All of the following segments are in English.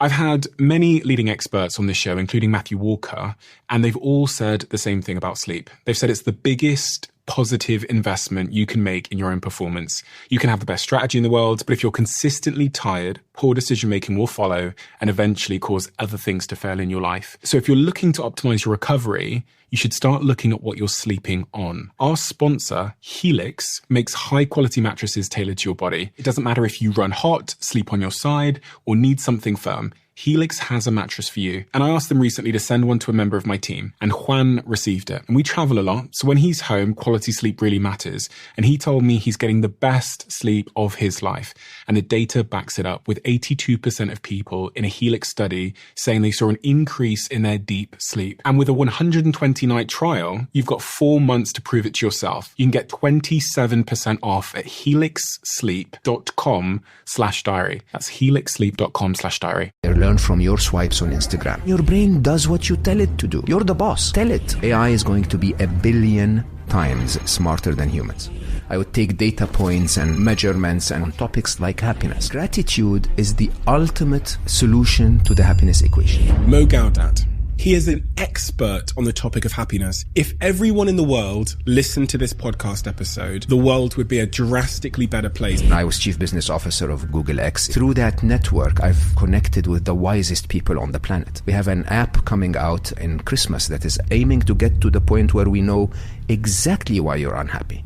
I've had many leading experts on this show, including Matthew Walker, and they've all said the same thing about sleep. They've said it's the biggest positive investment you can make in your own performance. You can have the best strategy in the world, but if you're consistently tired, poor decision-making will follow and eventually cause other things to fail in your life. So if you're looking to optimize your recovery, you should start looking at what you're sleeping on. Our sponsor, Helix, makes high-quality mattresses tailored to your body. It doesn't matter if you run hot, sleep on your side, or need something firm. Helix has a mattress for you. And I asked them recently to send one to a member of my team, and Juan received it. And we travel a lot, so when he's home, quality sleep really matters. And he told me he's getting the best sleep of his life. And the data backs it up, with 82% of people in a Helix study saying they saw an increase in their deep sleep. And with a 120-night trial, you've got 4 months to prove it to yourself. You can get 27% off at helixsleep.com/diary. That's helixsleep.com/diary. Learn from your swipes on Instagram. Your brain does what you tell it to do. You're the boss. Tell it. AI is going to be 1 billion times smarter than humans. I would take data points and measurements and topics like happiness. Gratitude is the ultimate solution to the happiness equation. Mo Gawdat. He is an expert on the topic of happiness. If everyone in the world listened to this podcast episode, the world would be a drastically better place. I was Chief Business Officer of Google X. Through that network, I've connected with the wisest people on the planet. We have an app coming out in Christmas that is aiming to get to the point where we know exactly why you're unhappy.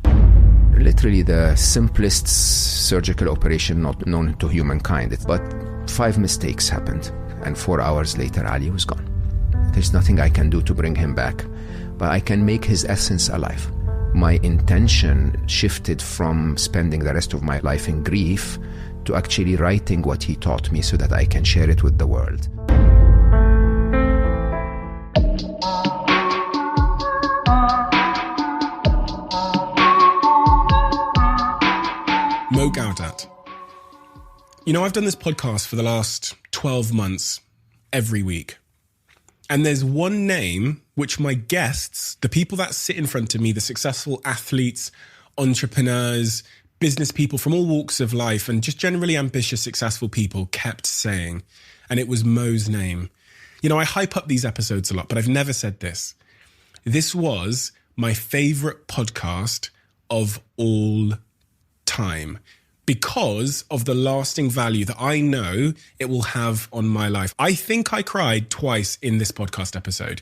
Literally the simplest surgical operation not known to humankind. But 5 mistakes happened, and 4 hours later, Ali was gone. There's nothing I can do to bring him back, but I can make his essence alive. My intention shifted from spending the rest of my life in grief to actually writing what he taught me so that I can share it with the world. Mo Gawdat. You know, I've done this podcast for the last 12 months, every week. And there's one name which my guests, the people that sit in front of me, the successful athletes, entrepreneurs, business people from all walks of life, and just generally ambitious, successful people kept saying, and it was Mo's name. You know, I hype up these episodes a lot, but I've never said this. This was my favorite podcast of all time, because of the lasting value that I know it will have on my life. I think I cried twice in this podcast episode.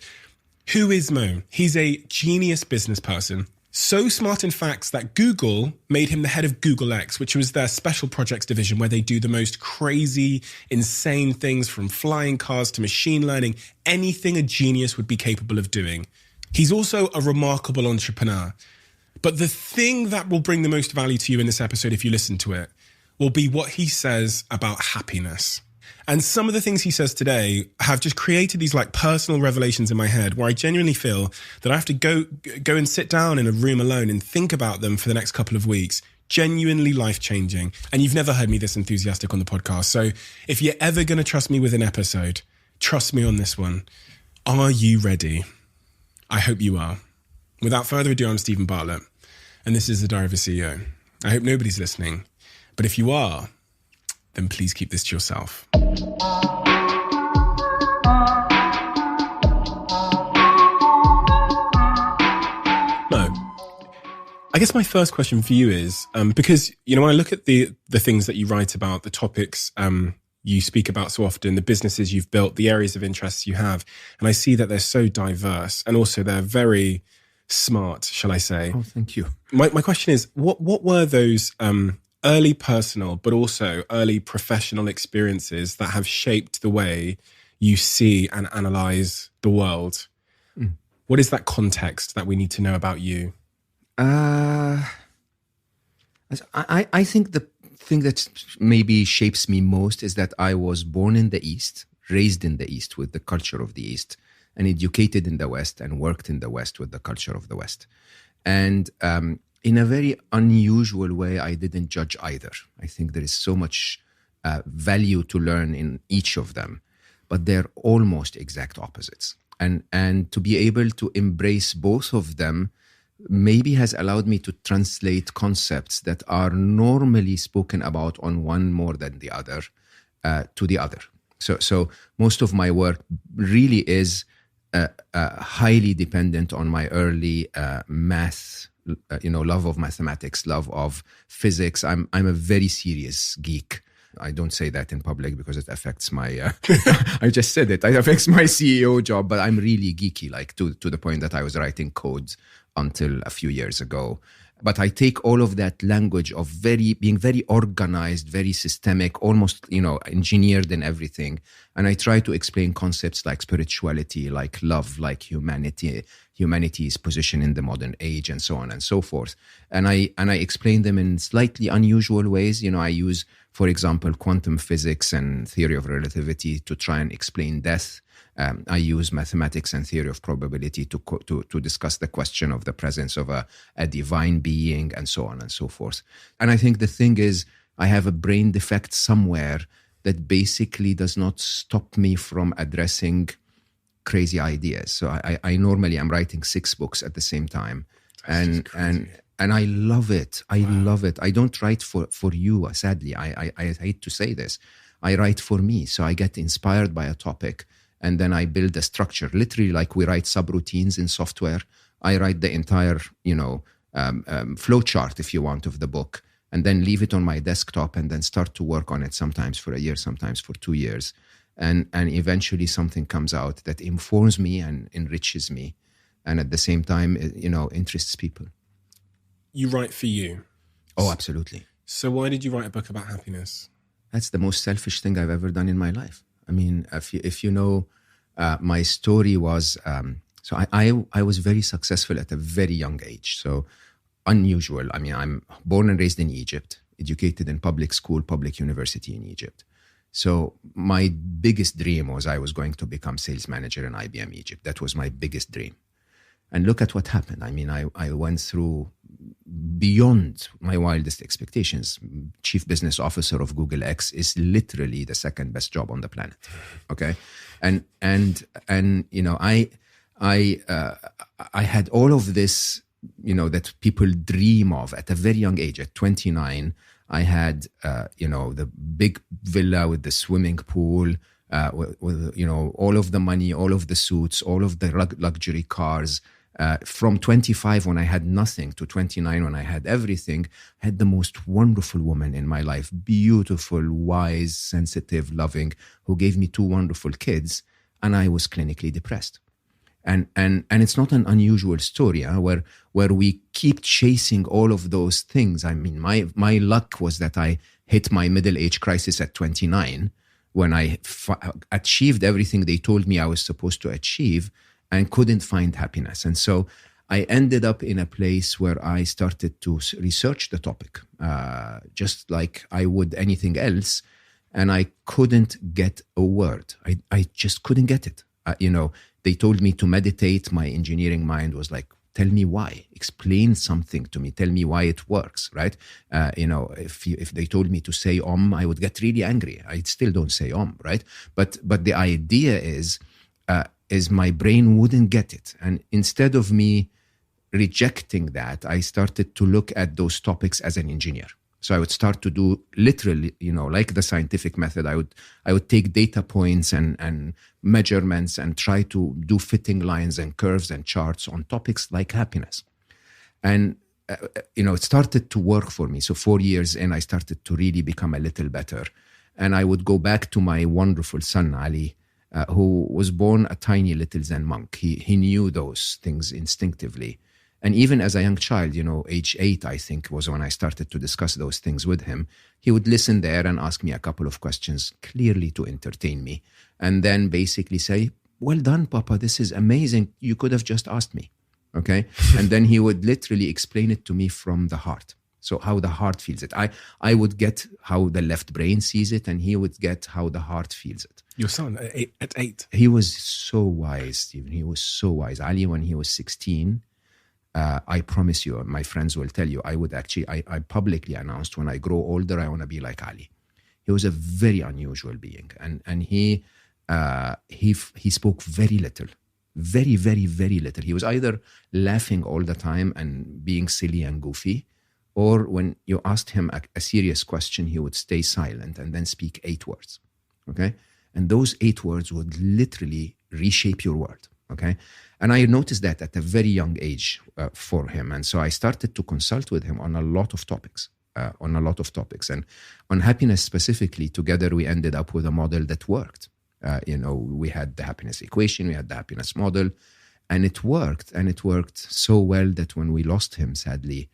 Who is Mo? He's a genius business person. So smart, in fact, that Google made him the head of Google X, which was their special projects division where they do the most crazy, insane things, from flying cars to machine learning, anything a genius would be capable of doing. He's also a remarkable entrepreneur. But the thing that will bring the most value to you in this episode, if you listen to it, will be what he says about happiness. And some of the things he says today have just created these like personal revelations in my head where I genuinely feel that I have to go and sit down in a room alone and think about them for the next couple of weeks. Genuinely life-changing. And you've never heard me this enthusiastic on the podcast. So if you're ever going to trust me with an episode, trust me on this one. Are you ready? I hope you are. Without further ado, I'm Stephen Bartlett, and this is The Diary of a CEO. I hope nobody's listening, but if you are, then please keep this to yourself. Mo, I guess my first question for you is, because, you know, when I look at the things that you write about, the topics you speak about so often, the businesses you've built, the areas of interest you have, and I see that they're so diverse, and also they're very smart, shall I say. Oh, thank you. My question is, what were those early personal, but also early professional experiences that have shaped the way you see and analyze the world? What is that context that we need to know about you? I think the thing that maybe shapes me most is that I was born in the East, raised in the East with the culture of the East, and educated in the West and worked in the West with the culture of the West. And in a very unusual way, I didn't judge either. I think there is so much value to learn in each of them, but they're almost exact opposites. And to be able to embrace both of them maybe has allowed me to translate concepts that are normally spoken about on one more than the other to the other. So most of my work really is highly dependent on my early math, love of mathematics, love of physics. I'm a very serious geek. I don't say that in public because it affects my, I just said it affects my CEO job, but I'm really geeky, like to the point that I was writing code until a few years ago. But I take all of that language of being very organized, very systemic, almost, engineered in everything. And I try to explain concepts like spirituality, like love, like humanity's position in the modern age, and so on and so forth. And I explain them in slightly unusual ways. I use, for example, quantum physics and theory of relativity to try and explain death. I use mathematics and theory of probability to discuss the question of the presence of a divine being, and so on and so forth. And I think the thing is, I have a brain defect somewhere that basically does not stop me from addressing crazy ideas. So I normally am writing 6 books at the same time. And I love it. I love it. I don't write for you, sadly. I hate to say this. I write for me. So I get inspired by a topic, and then I build a structure, literally like we write subroutines in software. I write the entire, flow chart, if you want, of the book, and then leave it on my desktop and then start to work on it, sometimes for a year, sometimes for 2 years. And eventually something comes out that informs me and enriches me, and at the same time, interests people. You write for you. Oh, absolutely. So why did you write a book about happiness? That's the most selfish thing I've ever done in my life. I mean, if you know, my story was, so I was very successful at a very young age. So unusual. I mean, I'm born and raised in Egypt, educated in public school, public university in Egypt. So my biggest dream was I was going to become sales manager in IBM Egypt. That was my biggest dream. And look at what happened. I mean, I went through beyond my wildest expectations. Chief business officer of Google X is literally the second best job on the planet. Okay. And I had all of this, that people dream of at a very young age. At 29, I had, the big villa with the swimming pool, with all of the money, all of the suits, all of the luxury cars. From 25 when I had nothing to 29 when I had everything, I had the most wonderful woman in my life, beautiful, wise, sensitive, loving, who gave me 2 wonderful kids, and I was clinically depressed. And it's not an unusual story where we keep chasing all of those things. I mean, my luck was that I hit my middle-age crisis at 29 when I achieved everything they told me I was supposed to achieve, and couldn't find happiness. And so I ended up in a place where I started to research the topic, just like I would anything else. And I couldn't get a word. I just couldn't get it. They told me to meditate. My engineering mind was like, tell me why, explain something to me, tell me why it works, right? If they told me to say Om, I would get really angry. I still don't say Om, right? But the idea is my brain wouldn't get it. And instead of me rejecting that, I started to look at those topics as an engineer. So I would start to do literally, like the scientific method, I would take data points and measurements and try to do fitting lines and curves and charts on topics like happiness. And, it started to work for me. So 4 years in, I started to really become a little better. And I would go back to my wonderful son, Ali, who was born a tiny little Zen monk. He knew those things instinctively. And even as a young child, age 8, I think, was when I started to discuss those things with him. He would listen there and ask me a couple of questions, clearly to entertain me. And then basically say, well done, Papa, this is amazing. You could have just asked me, okay? And then he would literally explain it to me from the heart. So how the heart feels it. I would get how the left brain sees it, and he would get how the heart feels it. Your son at 8? He was so wise, Stephen. He was so wise. Ali, when he was 16, I promise you, my friends will tell you, I publicly announced, when I grow older, I want to be like Ali. He was a very unusual being. And he spoke very little, very, very, very little. He was either laughing all the time and being silly and goofy, or when you asked him a serious question, he would stay silent and then speak 8 words. Okay. And those 8 words would literally reshape your world. Okay. And I noticed that at a very young age for him. And so I started to consult with him on a lot of topics. And on happiness specifically, together we ended up with a model that worked. We had the happiness equation, we had the happiness model, and it worked. And it worked so well that when we lost him, sadly,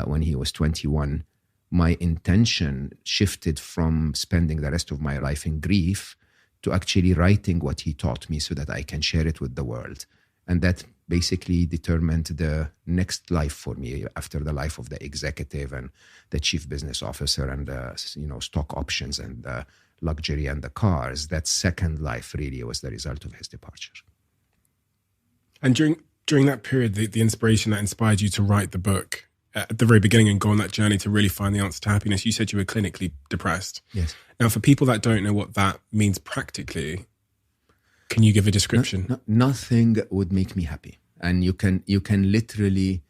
when he was 21, my intention shifted from spending the rest of my life in grief to actually writing what he taught me so that I can share it with the world. And that basically determined the next life for me after the life of the executive and the chief business officer and stock options and the luxury and the cars. That second life really was the result of his departure. And during that period, the inspiration that inspired you to write the book at the very beginning and go on that journey to really find the answer to happiness, you said you were clinically depressed. Yes. Now, for people that don't know what that means practically, can you give a description? Nothing would make me happy. And you can literally,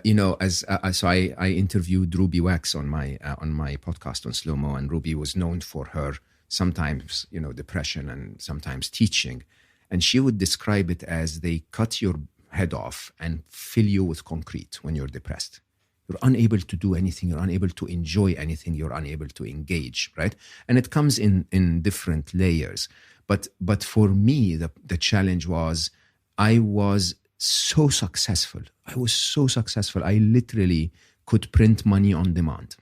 so I interviewed Ruby Wax on my podcast on Slow Mo, and Ruby was known for her sometimes, depression and sometimes teaching. And she would describe it as they cut your head off and fill you with concrete when you're depressed. You're unable to do anything. You're unable to enjoy anything. You're unable to engage, right? And it comes in different layers. But for me, the challenge was I was so successful. I literally could print money on demand.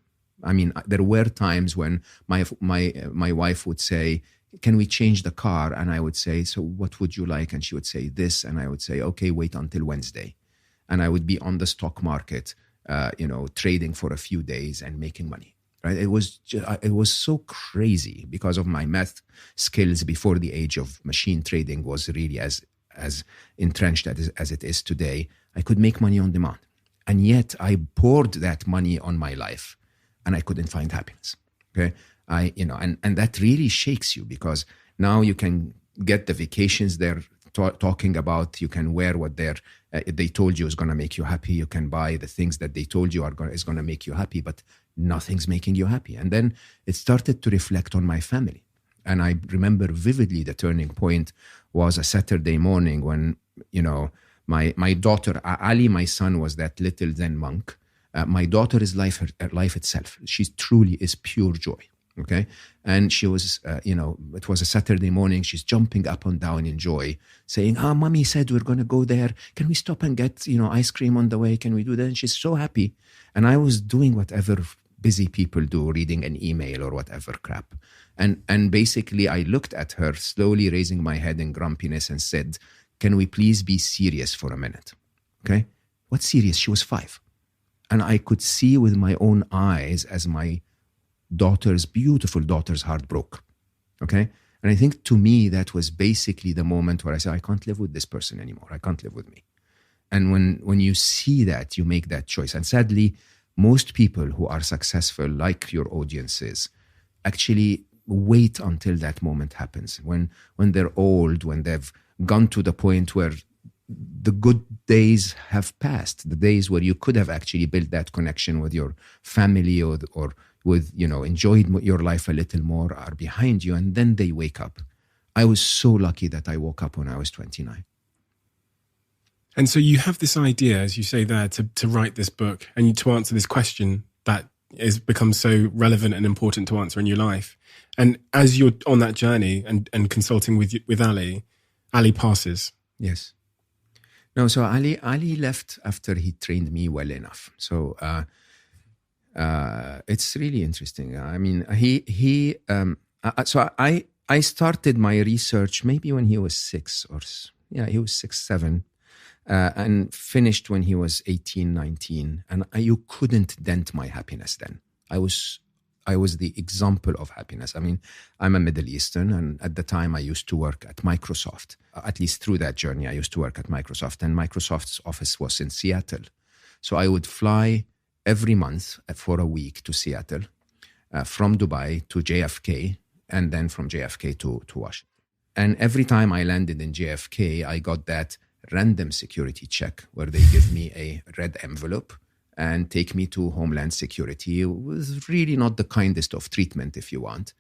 I mean, there were times when my wife would say, "Can we change the car?" And I would say, "So what would you like?" And she would say this, and I would say, "Okay, wait until Wednesday." And I would be on the stock market, trading for a few days and making money. Right? It was so crazy because of my math skills before the age of machine trading was really as entrenched as it is today. I could make money on demand, and yet I poured that money on my life, and I couldn't find happiness. Okay, and that really shakes you because now you can get the vacations they're talking about. You can wear what they told you is going to make you happy. You can buy the things that they told you is going to make you happy, but nothing's making you happy. And then it started to reflect on my family. And I remember vividly the turning point was a Saturday morning when, my daughter, Ali, my son, was that little Zen monk. My daughter is life itself. She truly is pure joy. Okay. And she was, it was a Saturday morning. She's jumping up and down in joy, saying, Mommy said we're going to go there. Can we stop and get, ice cream on the way? Can we do that? And she's so happy. And I was doing whatever busy people do, reading an email or whatever crap. And basically I looked at her, slowly raising my head in grumpiness and said, "Can we please be serious for a minute?" Okay. What's serious? She was 5. And I could see with my own eyes as my beautiful daughter's heart broke. Okay. And I think to me, that was basically the moment where I said, I can't live with this person anymore. I can't live with me. And when you see that, you make that choice. And sadly, most people who are successful, like your audiences, actually wait until that moment happens. When they're old, when they've gone to the point where the good days have passed, the days where you could have actually built that connection with your family or with, enjoyed your life a little more, are behind you, and then they wake up. I was so lucky that I woke up when I was 29. And so you have this idea, as you say there, to write this book and to answer this question that has become so relevant and important to answer in your life. And as you're on that journey and consulting with Ali passes. Yes. No, so Ali left after he trained me well enough. So it's really interesting. I mean, I started my research maybe when he was 6 he was 6, 7. And finished when he was 18, 19. And you couldn't dent my happiness then. I was the example of happiness. I mean, I'm a Middle Eastern, and at the time I used to work at Microsoft. At least through that journey, I used to work at Microsoft, and Microsoft's office was in Seattle. So I would fly every month for a week to Seattle, from Dubai to JFK, and then from JFK to Washington. And every time I landed in JFK, I got that random security check where they give me a red envelope and take me to Homeland Security. It was really not the kindest of treatment, if you want.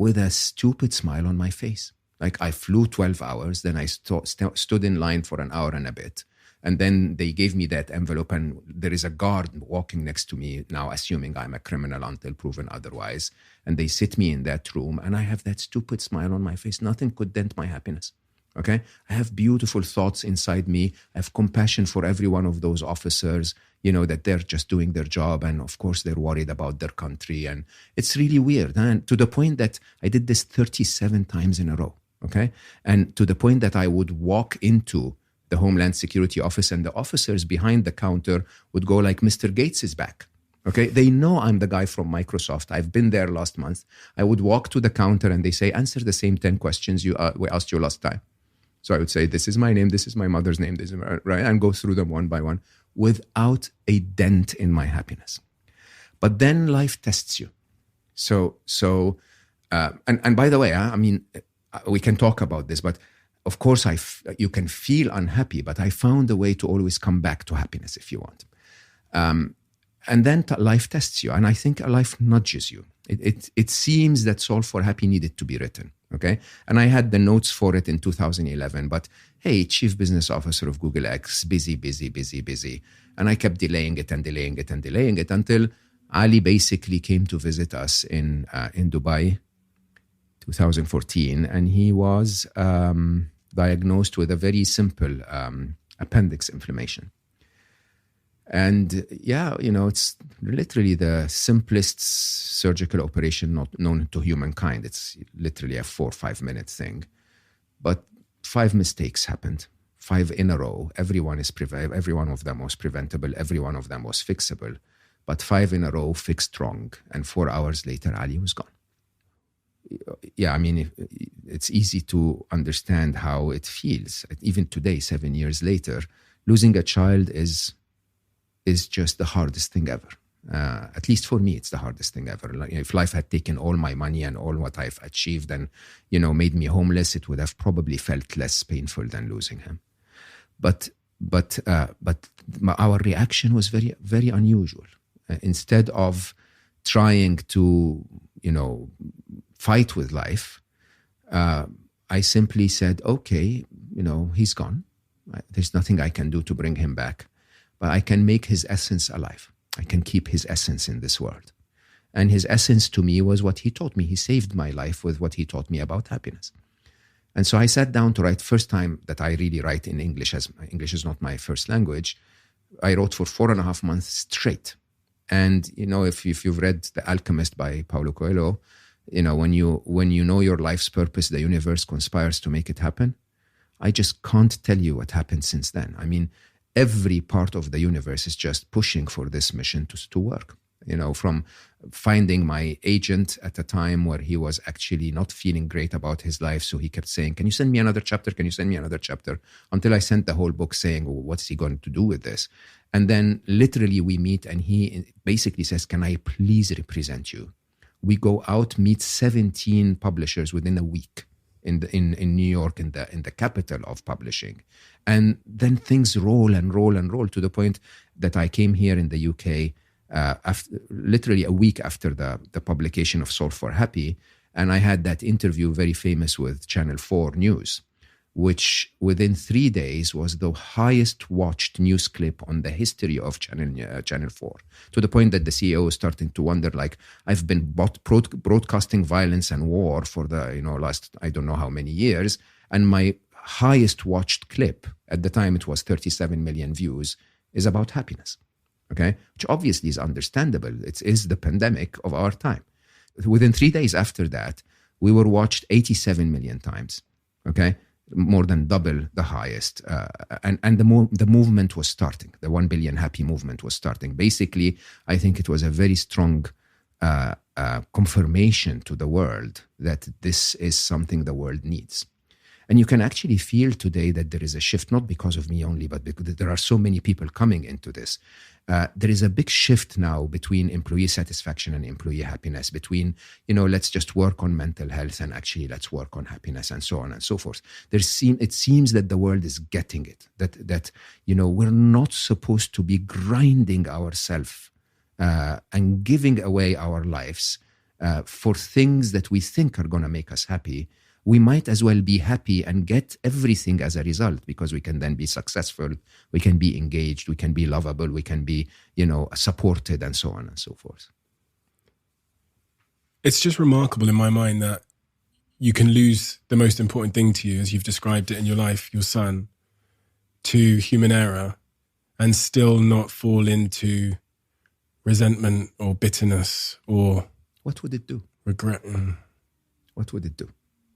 with a stupid smile on my face. Like I flew 12 hours, then I stood in line for an hour and a bit. And then they gave me that envelope, and there is a guard walking next to me now, assuming I'm a criminal until proven otherwise. And they sit me in that room, and I have that stupid smile on my face. Nothing could dent my happiness. Okay? I have beautiful thoughts inside me. I have compassion for every one of those officers, that they're just doing their job. And of course, they're worried about their country. And it's really weird. And to the point that I did this 37 times in a row. Okay? And to the point that I would walk into the Homeland Security office, and the officers behind the counter would go like, Mr. Gates is back. Okay, they know I'm the guy from Microsoft. I've been there last month. I would walk to the counter and they say, answer the same 10 questions we asked you last time. So I would say, this is my name, this is my mother's name, this is right, and go through them one by one without a dent in my happiness. But then life tests you. And by the way, we can talk about this, but of course, you can feel unhappy, but I found a way to always come back to happiness if you want. And then life tests you, and I think life nudges you. It seems that Solve for Happy needed to be written, okay? And I had the notes for it in 2011, but hey, Chief Business Officer of Google X, busy. And I kept delaying it until Ali basically came to visit us in Dubai, 2014, and he was diagnosed with a very simple appendix inflammation. And it's literally the simplest surgical operation not known to humankind. It's literally a 4 or 5 minute thing. But 5 mistakes happened, 5 in a row. Every one of them was preventable. Every one of them was fixable. But 5 in a row fixed wrong. And 4 hours later, Ali was gone. Yeah, it's easy to understand how it feels. Even today, 7 years later, losing a child is just the hardest thing ever. At least for me, it's the hardest thing ever. Like, if life had taken all my money and all what I've achieved and, made me homeless, it would have probably felt less painful than losing him. But our reaction was very, very unusual. Instead of trying to, fight with life, I simply said, okay, he's gone. There's nothing I can do to bring him back, but I can make his essence alive. I can keep his essence in this world. And his essence to me was what he taught me. He saved my life with what he taught me about happiness. And so I sat down to write. First time that I really write in English, as English is not my first language. I wrote for 4.5 months straight. And, if you've read The Alchemist by Paulo Coelho, when you know your life's purpose, the universe conspires to make it happen. I just can't tell you what happened since then. Every part of the universe is just pushing for this mission to work. From finding my agent at a time where he was actually not feeling great about his life. So he kept saying, can you send me another chapter? Can you send me another chapter? Until I sent the whole book saying, well, what's he going to do with this? And then literally we meet and he basically says, can I please represent you? We go out, meet 17 publishers within a week in New York, in the capital of publishing. And then things roll to the point that I came here in the UK literally a week after the publication of Solve for Happy. And I had that interview, very famous, with Channel 4 News, which within 3 days was the highest watched news clip on the history of Channel 4, to the point that the CEO is starting to wonder, like, I've been broadcasting violence and war for the last I don't know how many years, and my highest watched clip at the time, it was 37 million views, is about happiness. Okay, which obviously is understandable. It is the pandemic of our time. Within 3 days after that, we were watched 87 million times. Okay. More than double the highest. And the movement was starting. The 1 billion happy movement was starting. Basically, I think it was a very strong confirmation to the world that this is something the world needs. And you can actually feel today that there is a shift, not because of me only, but because there are so many people coming into this. There is a big shift now between employee satisfaction and employee happiness, between, let's just work on mental health and actually let's work on happiness, and so on and so forth. It seems that the world is getting it, that we're not supposed to be grinding ourselves and giving away our lives for things that we think are going to make us happy, we might as well be happy and get everything as a result, because we can then be successful, we can be engaged, we can be lovable, we can be, supported, and so on and so forth. It's just remarkable in my mind that you can lose the most important thing to you, as you've described it in your life, your son, to human error, and still not fall into resentment or bitterness or... What would it do? Regret. What would it do?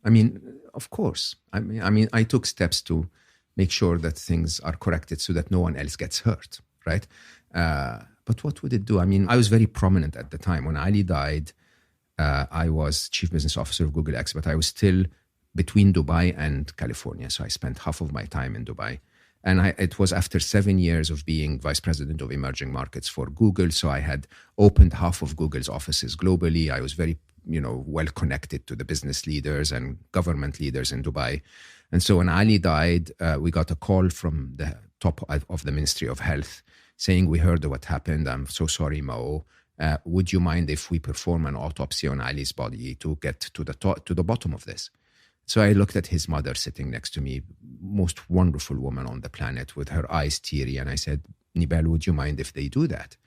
I mean, of course. I mean, I took steps to make sure that things are corrected so that no one else gets hurt, right? But what would it do? I mean, I was very prominent at the time. When Ali died, I was chief business officer of Google X, but I was still between Dubai and California. So I spent half of my time in Dubai. And it was after 7 years of being vice president of emerging markets for Google. So I had opened half of Google's offices globally. I was very, well connected to the business leaders and government leaders in Dubai. And so when Ali died, we got a call from the top of the Ministry of Health saying, we heard what happened. I'm so sorry, Mo. Would you mind if we perform an autopsy on Ali's body to get to the bottom of this? So I looked at his mother sitting next to me, most wonderful woman on the planet, with her eyes teary. And I said, Nibel, would you mind if they do that?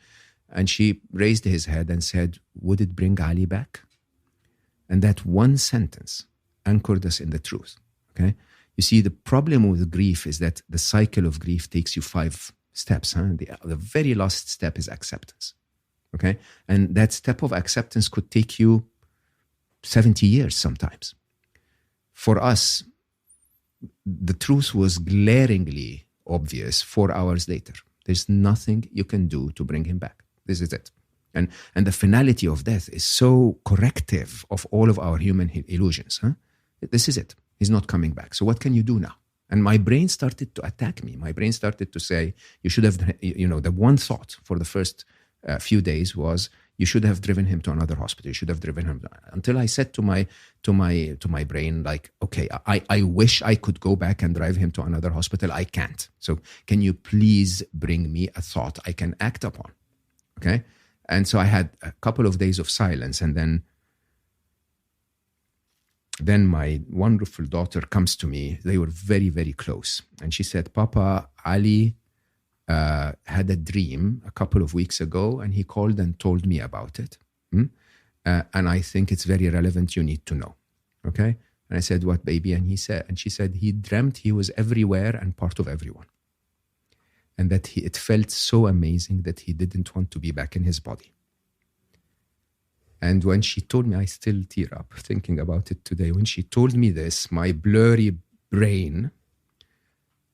And she raised his head and said, would it bring Ali back? And that one sentence anchored us in the truth. Okay. You see, the problem with grief is that the cycle of grief takes you 5 steps. The very last step is acceptance. Okay. And that step of acceptance could take you 70 years sometimes. For us, the truth was glaringly obvious 4 hours later. There's nothing you can do to bring him back. This is it. And the finality of death is so corrective of all of our human illusions. This is it. He's not coming back. So what can you do now? And my brain started to attack me. My brain started to say, you should have, the one thought for the first few days was, you should have driven him to another hospital. You should have driven him. Until I said to my brain, like, okay, I wish I could go back and drive him to another hospital. I can't. So can you please bring me a thought I can act upon? Okay. And so I had a couple of days of silence, and then my wonderful daughter comes to me. They were very, very close. And she said, Papa, Ali had a dream a couple of weeks ago, and he called and told me about it. And I think it's very relevant. You need to know. Okay. And I said, what, baby? And she said, he dreamt he was everywhere and part of everyone. And that it felt so amazing that he didn't want to be back in his body. And when she told me, I still tear up thinking about it today. When she told me this, my blurry brain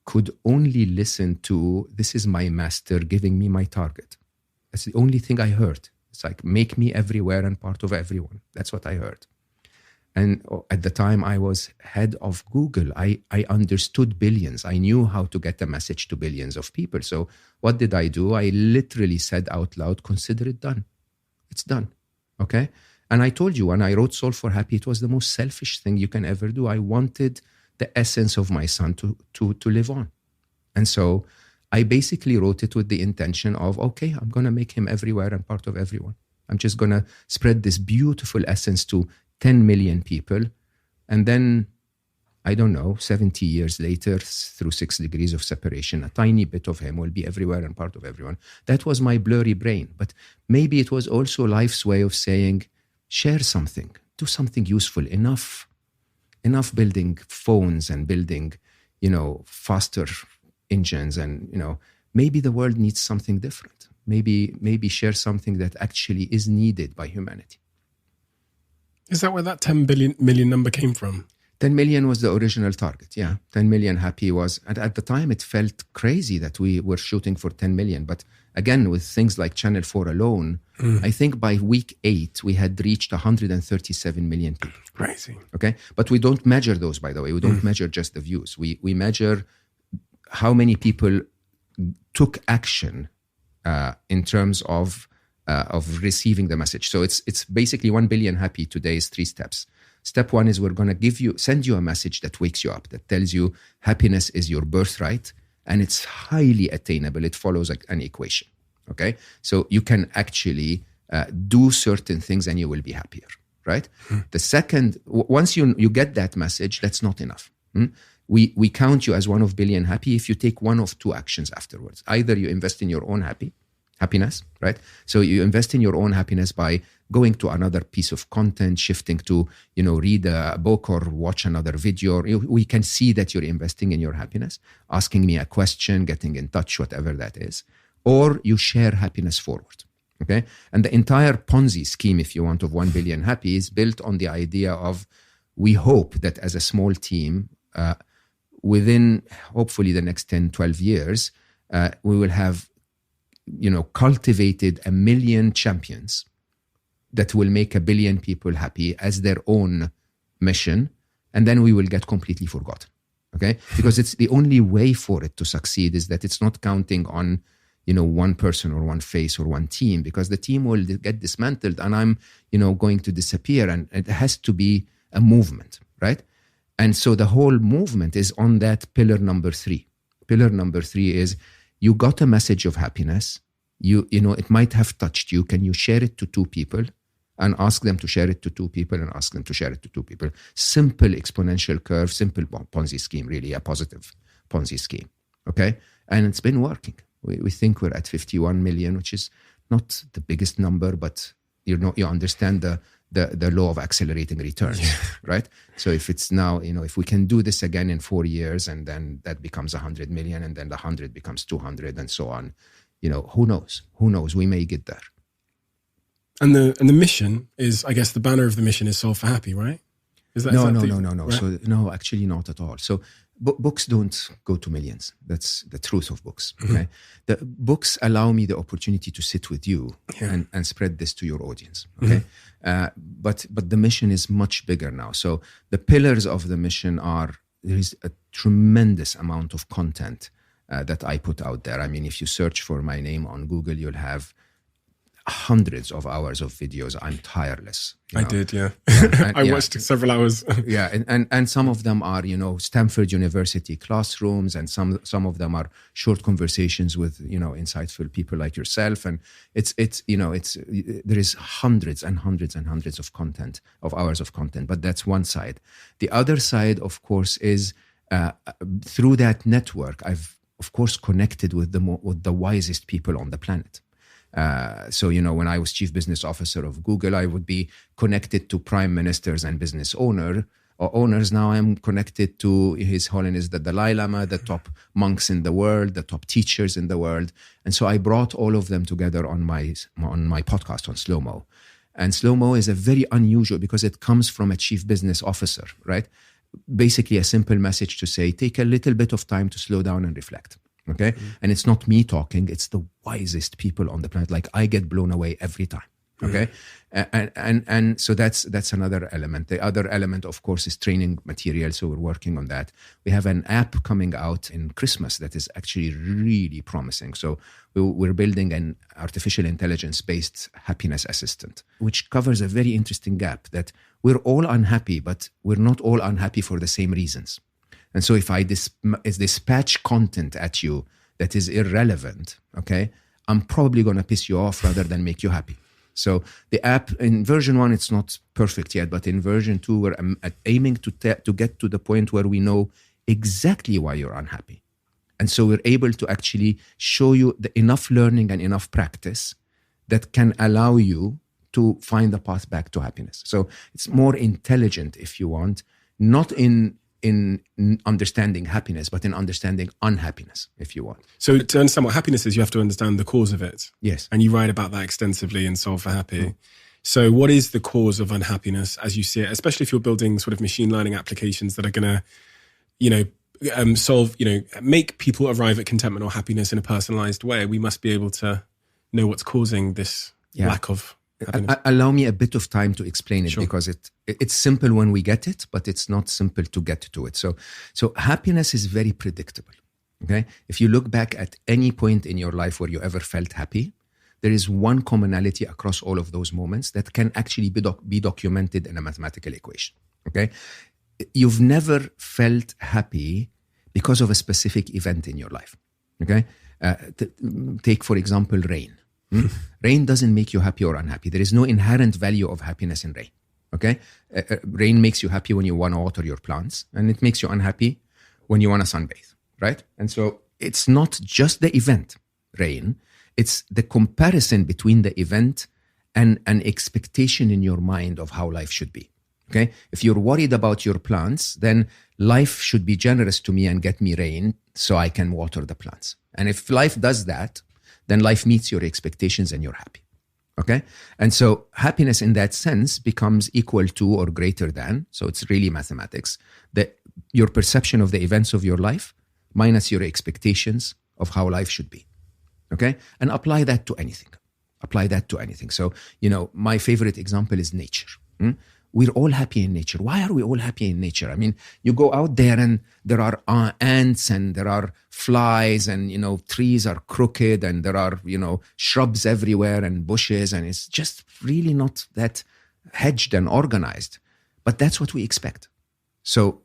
could only listen to, this is my master giving me my target. That's the only thing I heard. It's like, make me everywhere and part of everyone. That's what I heard. And at the time I was head of Google, I understood billions. I knew how to get a message to billions of people. So what did I do? I literally said out loud, consider it done. It's done. Okay. And I told you, when I wrote Solve for Happy, it was the most selfish thing you can ever do. I wanted the essence of my son to live on. And so I basically wrote it with the intention of, okay, I'm going to make him everywhere and part of everyone. I'm just going to spread this beautiful essence to 10 million people. And then, I don't know, 70 years later, through 6 degrees of separation, a tiny bit of him will be everywhere and part of everyone. That was my blurry brain. But maybe it was also life's way of saying, share something, do something useful. Enough building phones and building, faster engines. And, maybe the world needs something different. Maybe share something that actually is needed by humanity. Is that where that 10 million number came from? 10 million was the original target. Yeah. 10 million happy was, and at the time it felt crazy that we were shooting for 10 million. But again, with things like Channel 4 alone, I think by week 8, we had reached 137 million people. Crazy. Okay. But we don't measure those, by the way. We don't measure just the views. We measure how many people took action in terms of receiving the message. So it's basically 1 billion happy today is 3 steps. Step 1 is we're going to send you a message that wakes you up, that tells you happiness is your birthright and it's highly attainable. It follows an equation. Okay. So you can actually Do certain things and you will be happier, right? The second, once you get that message, that's not enough. We count you as 1 of billion happy if you take one of two actions afterwards. Either you invest in your own happiness, right? So you invest in your own happiness by going to another piece of content, shifting to, read a book or watch another video. We can see that you're investing in your happiness, asking me a question, getting in touch, whatever that is. Or you share happiness forward, okay? And the entire Ponzi scheme, if you want, of 1 billion happy is built on the idea of, we hope that as a small team, within hopefully the next 10, 12 years, we will have, cultivated 1 million champions that will make 1 billion people happy as their own mission. And then we will get completely forgotten. Okay. Because it's the only way for it to succeed is that it's not counting on, one person or one face or one team, because the team will get dismantled and I'm, going to disappear, and it has to be a movement. Right. And so the whole movement is on that pillar number 3. Pillar number 3 is, you got a message of happiness. It might have touched you. Can you share it to 2 people and ask them to share it to 2 people and ask them to share it to 2 people? Simple exponential curve, simple Ponzi scheme, really a positive Ponzi scheme. Okay. And it's been working. We think we're at 51 million, which is not the biggest number, but you understand the law of accelerating returns, right? So if it's now, if we can do this again in 4 years, and then that becomes 100 million, and then the 100 becomes 200 and so on, who knows? We may get there. And the mission is, I guess the banner of the mission is Solve for Happy, right? Is that No. Right? So no, actually not at all. So books don't go to millions. That's the truth of books. Okay? The books allow me the opportunity to sit with you and spread this to your audience. Okay, but the mission is much bigger now. So the pillars of the mission are, there is a tremendous amount of content that I put out there. I mean, if you search for my name on Google, you'll have hundreds of hours of videos. I'm tireless. I did, yeah. I watched several hours. And some of them are, Stanford University classrooms, and some of them are short conversations with, insightful people like yourself. And it's there is hundreds and hundreds and hundreds of hours of content. But that's one side. The other side, of course, is through that network, I've of course connected with the wisest people on the planet. So, when I was chief business officer of Google, I would be connected to prime ministers and business owners. Now I'm connected to His Holiness the Dalai Lama, the top monks in the world, the top teachers in the world. And so I brought all of them together on my podcast on Slow Mo. And Slow Mo is a very unusual, because it comes from a chief business officer, right? Basically a simple message to say, take a little bit of time to slow down and reflect. Okay. And it's not me talking, it's the wisest people on the planet. Like, I get blown away every time. Okay. And so that's another element. The other element, of course, is training material. So we're working on that. We have an app coming out in Christmas that is actually really promising. So we're building an artificial intelligence-based happiness assistant, which covers a very interesting gap, that we're all unhappy, but we're not all unhappy for the same reasons. And so if I dispatch content at you that is irrelevant, okay, I'm probably going to piss you off rather than make you happy. So the app in version 1, it's not perfect yet, but in version 2, we're aiming to get to the point where we know exactly why you're unhappy. And so we're able to actually show you enough learning and enough practice that can allow you to find the path back to happiness. So it's more intelligent, if you want, not in understanding happiness, but in understanding unhappiness, if you want. So to understand what happiness is, you have to understand the cause of it. Yes. And you write about that extensively in Solve for Happy. So what is the cause of unhappiness as you see it, especially if you're building sort of machine learning applications that are going to, solve, make people arrive at contentment or happiness in a personalized way? We must be able to know what's causing this lack of happiness. Allow me a bit of time to explain it, Sure. because it's simple when we get it, but it's not simple to get to it. So happiness is very predictable. Okay, if you look back at any point in your life where you ever felt happy, there is one commonality across all of those moments that can actually be documented in a mathematical equation. Okay, you've never felt happy because of a specific event in your life. Okay, take for example rain. Rain doesn't make you happy or unhappy. There is no inherent value of happiness in rain. Okay? Rain makes you happy when you want to water your plants, and it makes you unhappy when you want to sunbathe, right? And so it's not just the event, rain, it's the comparison between the event and an expectation in your mind of how life should be. Okay? If you're worried about your plants, then life should be generous to me and get me rain so I can water the plants. And if life does that, then life meets your expectations and you're happy. Okay? And so happiness in that sense becomes equal to or greater than, so it's really mathematics, your perception of the events of your life minus your expectations of how life should be. Okay? And apply that to anything. Apply that to anything. So, my favorite example is nature. We're all happy in nature. Why are we all happy in nature? I mean, you go out there and there are ants and there are flies and, trees are crooked and there are, shrubs everywhere and bushes, and it's just really not that hedged and organized. But that's what we expect. So,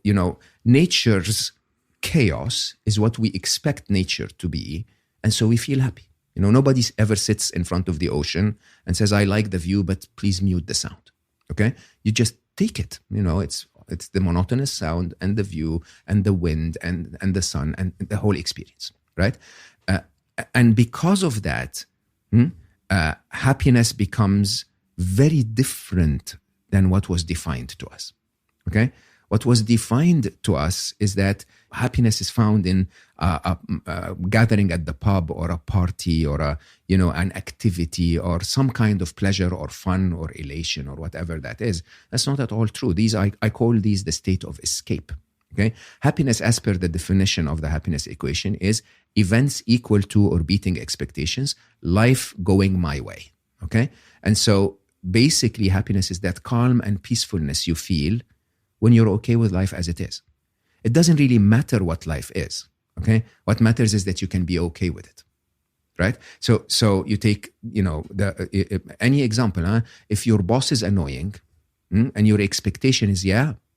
nature's chaos is what we expect nature to be. And so we feel happy. Nobody ever sits in front of the ocean and says, I like the view, but please mute the sound. Okay? You just take it. It's the monotonous sound and the view and the wind and the sun and the whole experience, right? And because of that, happiness becomes very different than what was defined to us, okay? What was defined to us is that happiness is found in a gathering at the pub or a party or an activity or some kind of pleasure or fun or elation or whatever that is. That's not at all true. I call these the state of escape. Okay, happiness, as per the definition of the happiness equation, is events equal to or beating expectations, life going my way. Okay, and so basically, happiness is that calm and peacefulness you feel when you're okay with life as it is. It doesn't really matter what life is, okay? What matters is that you can be okay with it, right? So you take, any example, if your boss is annoying and your expectation is,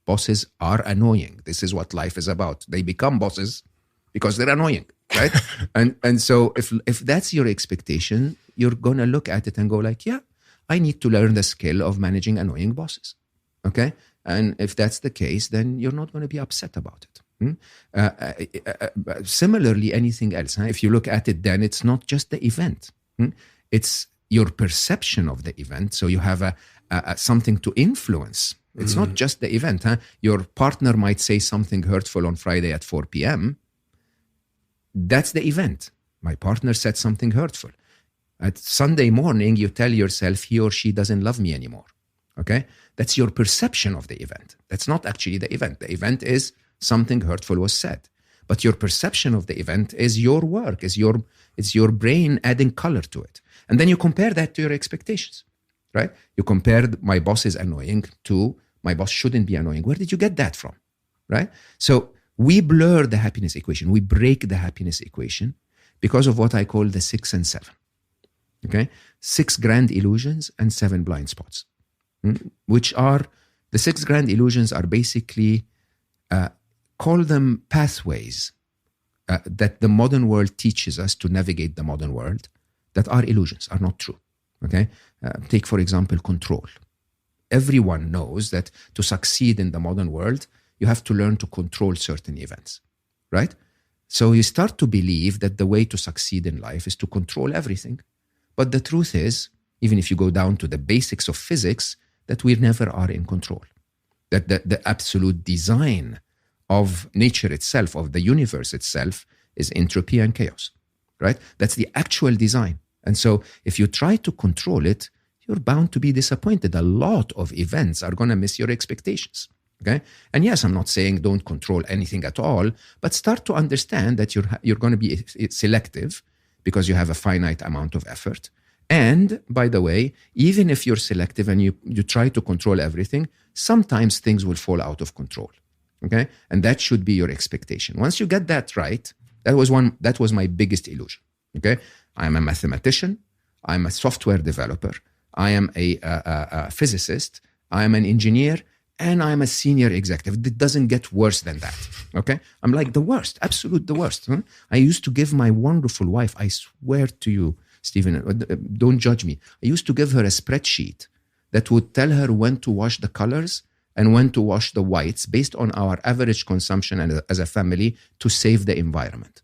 bosses are annoying. This is what life is about. They become bosses because they're annoying, right? and so if that's your expectation, you're going to look at it and go like, I need to learn the skill of managing annoying bosses, okay? And if that's the case, then you're not going to be upset about it. Similarly, anything else, if you look at it, then it's not just the event. It's your perception of the event. So you have a something to influence. It's not just the event. Your partner might say something hurtful on Friday at 4 p.m. That's the event. My partner said something hurtful. At Sunday morning, you tell yourself he or she doesn't love me anymore. Okay? That's your perception of the event. That's not actually the event. The event is something hurtful was said. But your perception of the event is your work, it's your brain adding color to it. And then you compare that to your expectations, right? You compare my boss is annoying to my boss shouldn't be annoying. Where did you get that from, right? So we blur the happiness equation. We break the happiness equation because of what I call the 6 and 7, okay? 6 grand illusions and 7 blind spots. Which are, the 6 grand illusions are basically, call them pathways that the modern world teaches us to navigate the modern world that are illusions, are not true. Okay? Take, for example, control. Everyone knows that to succeed in the modern world, you have to learn to control certain events, right? So you start to believe that the way to succeed in life is to control everything. But the truth is, even if you go down to the basics of physics, that we never are in control. That the absolute design of nature itself, of the universe itself, is entropy and chaos, right? That's the actual design. And so if you try to control it, you're bound to be disappointed. A lot of events are going to miss your expectations, okay? And yes, I'm not saying don't control anything at all, but start to understand that you're going to be selective because you have a finite amount of effort. And by the way, even if you're selective and you try to control everything, sometimes things will fall out of control. Okay? And that should be your expectation. Once you get that right, that was my biggest illusion. Okay? I'm a mathematician, I'm a software developer, I am a physicist, I am an engineer, and I'm a senior executive. It doesn't get worse than that. Okay? I'm like the worst, absolute the worst. I used to give my wonderful wife, I swear to you, Stephen, don't judge me. I used to give her a spreadsheet that would tell her when to wash the colors and when to wash the whites based on our average consumption and as a family to save the environment.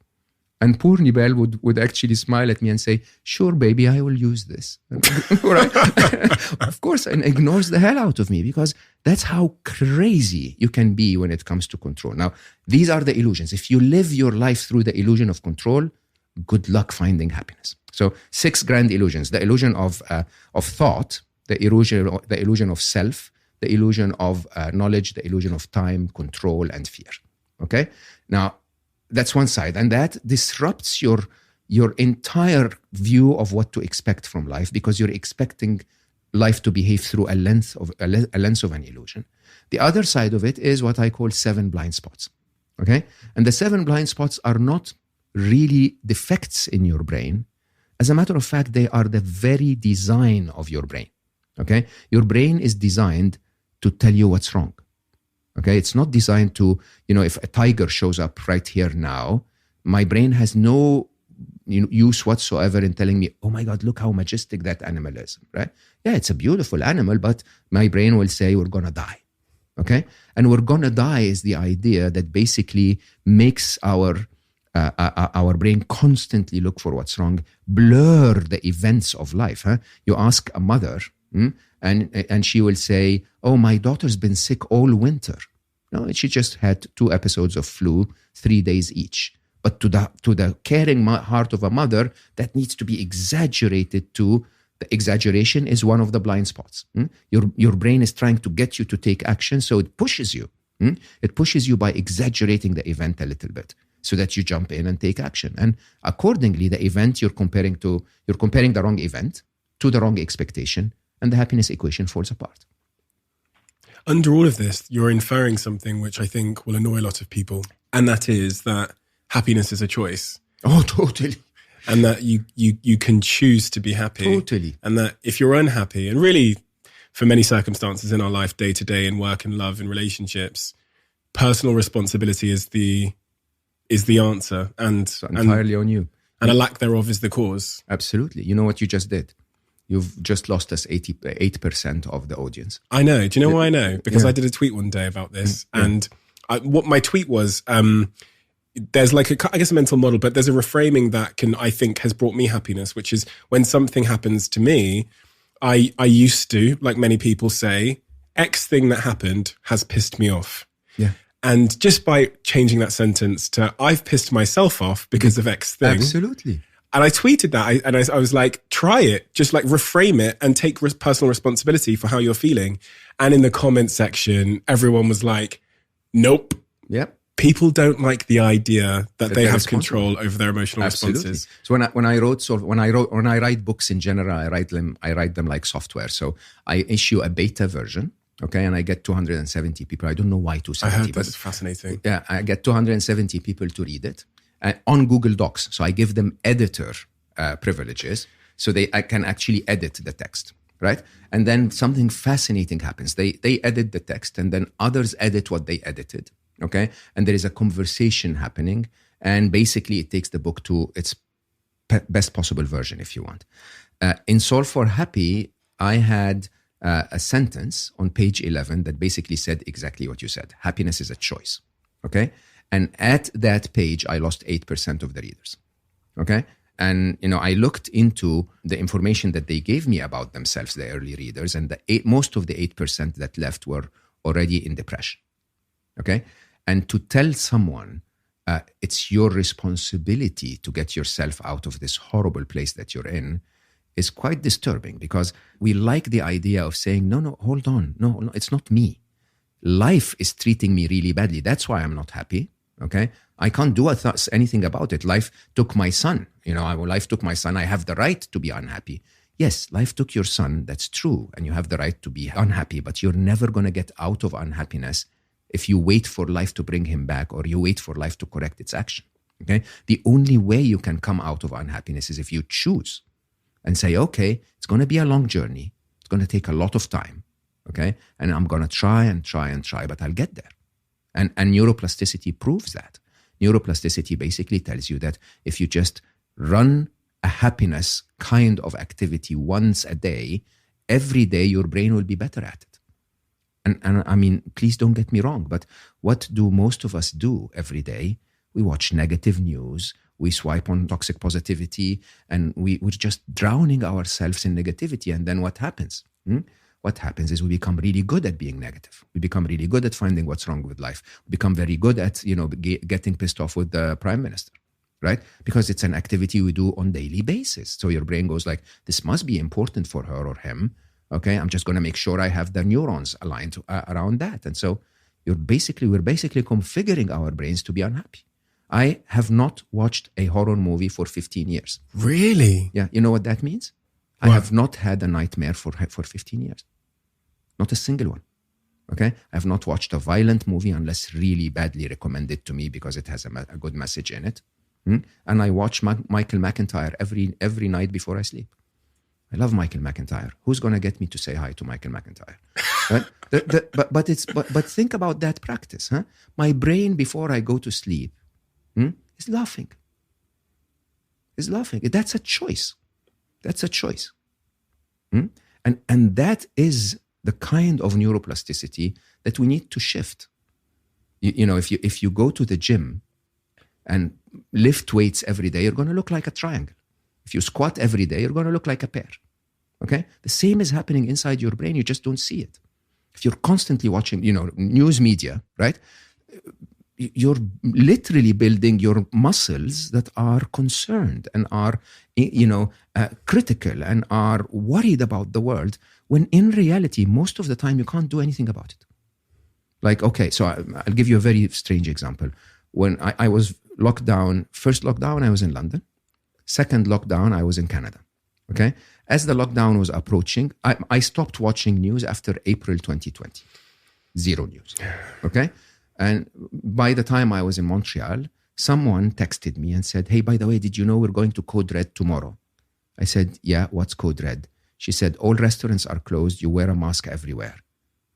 And poor Nibel would actually smile at me and say, sure, baby, I will use this. Of course, and ignores the hell out of me, because that's how crazy you can be when it comes to control. Now, these are the illusions. If you live your life through the illusion of control, good luck finding happiness. So 6 grand illusions: the illusion of thought, the illusion of self, the illusion of knowledge, the illusion of time, control, and fear. Okay? Now, that's one side, and that disrupts your entire view of what to expect from life, because you're expecting life to behave through a lens of an illusion. The other side of it is what I call 7 blind spots. Okay? And the 7 blind spots are not really defects in your brain. As a matter of fact, they are the very design of your brain. Okay? Your brain is designed to tell you what's wrong. Okay, it's not designed to, if a tiger shows up right here now, my brain has no use whatsoever in telling me, oh my God, look how majestic that animal is, right? Yeah, it's a beautiful animal, but my brain will say we're going to die. Okay? And we're going to die is the idea that basically makes our brain constantly look for what's wrong, blur the events of life. You ask a mother, and she will say, oh, my daughter's been sick all winter. No, she just had 2 episodes of flu, 3 days each. But to the caring heart of a mother, that needs to be exaggerated to. The exaggeration is one of the blind spots. Your brain is trying to get you to take action, so it pushes you. It pushes you by exaggerating the event a little bit, so that you jump in and take action. And accordingly, the event you're comparing the wrong event to the wrong expectation, and the happiness equation falls apart. Under all of this, you're inferring something which I think will annoy a lot of people, and that is that happiness is a choice. Oh, totally. And that you can choose to be happy. Totally. And that if you're unhappy, and really for many circumstances in our life, day to day, in work and love and relationships, personal responsibility is the answer. And entirely on you. And a lack thereof is the cause. Absolutely. You know what you just did? You've just lost us 8% of the audience. I know. Do you know why I know? Because I did a tweet one day about this. And what my tweet was, there's like a mental model, but there's a reframing that I think has brought me happiness, which is when something happens to me, I used to, like many people say, X thing that happened has pissed me off. Yeah. And just by changing that sentence to I've pissed myself off because of X thing. Absolutely. And I tweeted that, I was like, try it, just like reframe it and take personal responsibility for how you're feeling. And in the comment section, everyone was like, nope. Yep. People don't like the idea that they have control over their emotional responses. So when I write books in general, I write them like software. So I issue a beta version. Okay, and I get 270 people. I don't know why 270. I heard that's fascinating. Yeah, I get 270 people to read it on Google Docs. So I give them editor privileges, so I can actually edit the text, right? And then something fascinating happens. They edit the text, and then others edit what they edited. Okay, and there is a conversation happening, and basically it takes the book to its best possible version, if you want. In Solve for Happy, I had a sentence on page 11 that basically said exactly what you said. Happiness is a choice. Okay, and at that page, I lost 8% of the readers. Okay, and I looked into the information that they gave me about themselves, the early readers, and most of the 8% that left were already in depression. Okay. And to tell someone it's your responsibility to get yourself out of this horrible place that you're in is quite disturbing, because we like the idea of saying, no, hold on. No, it's not me. Life is treating me really badly. That's why I'm not happy. Okay. I can't do anything about it. Life took my son. Life took my son. I have the right to be unhappy. Yes, life took your son. That's true. And you have the right to be unhappy, but you're never going to get out of unhappiness if you wait for life to bring him back, or you wait for life to correct its action. Okay? The only way you can come out of unhappiness is if you choose and say, okay, it's going to be a long journey. It's going to take a lot of time. Okay? And I'm going to try, but I'll get there. And neuroplasticity proves that. Neuroplasticity basically tells you that if you just run a happiness kind of activity once a day, every day your brain will be better at it. And I mean, please don't get me wrong, but what do most of us do every day? We watch negative news, we swipe on toxic positivity, and we're just drowning ourselves in negativity. And then what happens? What happens is we become really good at being negative. We become really good at finding what's wrong with life. We become very good at, getting pissed off with the prime minister, right? Because it's an activity we do on a daily basis. So your brain goes like, this must be important for her or him. Okay, I'm just going to make sure I have the neurons aligned around that. And so we're basically configuring our brains to be unhappy. I have not watched a horror movie for 15 years. Really? Yeah. You know what that means? What? I have not had a nightmare for 15 years. Not a single one. Okay? I have not watched a violent movie unless really badly recommended to me because it has a good message in it. And I watch Michael McIntyre every night before I sleep. I love Michael McIntyre. Who's going to get me to say hi to Michael McIntyre? Right? But think about that practice. Huh? My brain, before I go to sleep, is laughing. Is laughing. That's a choice. That's a choice. And that is the kind of neuroplasticity that we need to shift. If you go to the gym and lift weights every day, you're going to look like a triangle. If you squat every day, you're going to look like a pear. Okay? The same is happening inside your brain. You just don't see it. If you're constantly watching, news media, right? You're literally building your muscles that are concerned and are, critical and are worried about the world, when in reality, most of the time, you can't do anything about it. Like, okay, so I'll give you a very strange example. When I was locked down, first lockdown, I was in London. Second lockdown, I was in Canada. Okay? As the lockdown was approaching, I stopped watching news after April 2020. Zero news. Okay? And by the time I was in Montreal, someone texted me and said, hey, by the way, did you know we're going to Code Red tomorrow? I said, yeah, what's Code Red? She said, all restaurants are closed. You wear a mask everywhere.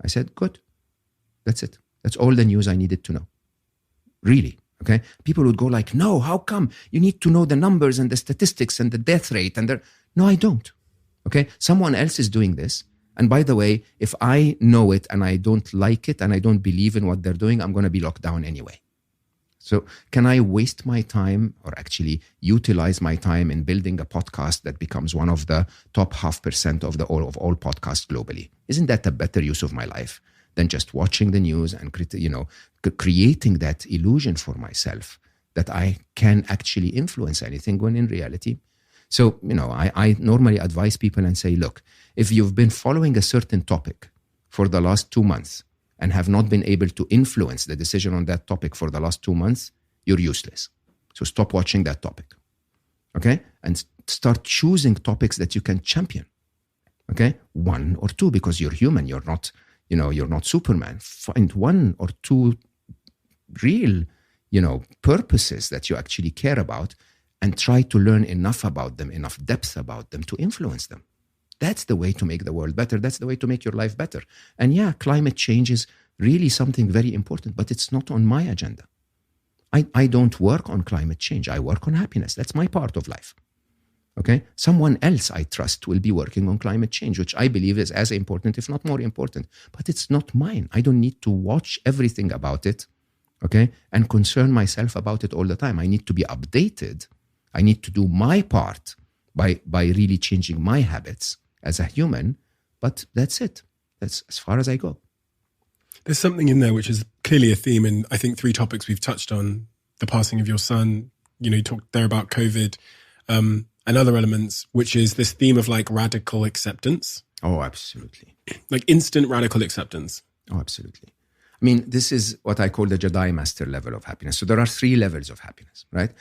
I said, good. That's it. That's all the news I needed to know. Really. Okay. People would go like, no, how come? You need to know the numbers and the statistics and the death rate. No, I don't. Okay. Someone else is doing this. And by the way, if I know it and I don't like it and I don't believe in what they're doing, I'm going to be locked down anyway. So can I waste my time, or actually utilize my time in building a podcast that becomes one of the top 0.5% of all podcasts globally? Isn't that a better use of my life than just watching the news and creating that illusion for myself that I can actually influence anything, when in reality? So, I normally advise people and say, look, if you've been following a certain topic for the last 2 months and have not been able to influence the decision on that topic for the last 2 months, you're useless. So stop watching that topic. Okay? And start choosing topics that you can champion. Okay? 1 or 2, because you're human. You're not, you're not Superman. Find 1 or 2 real, purposes that you actually care about, and try to learn enough about them, enough depth about them to influence them. That's the way to make the world better. That's the way to make your life better. And yeah, climate change is really something very important, but it's not on my agenda. I don't work on climate change. I work on happiness. That's my part of life. Okay? Someone else I trust will be working on climate change, which I believe is as important, if not more important. But it's not mine. I don't need to watch everything about it, okay, and concern myself about it all the time. I need to be updated. I need to do my part by really changing my habits as a human, but that's it. That's as far as I go. There's something in there which is clearly a theme in, I think, 3 topics we've touched on: the passing of your son, you talked there about COVID, and other elements, which is this theme of like radical acceptance. Oh, absolutely. Like instant radical acceptance. Oh, absolutely. I mean, this is what I call the Jedi Master level of happiness. So there are 3 levels of happiness, right?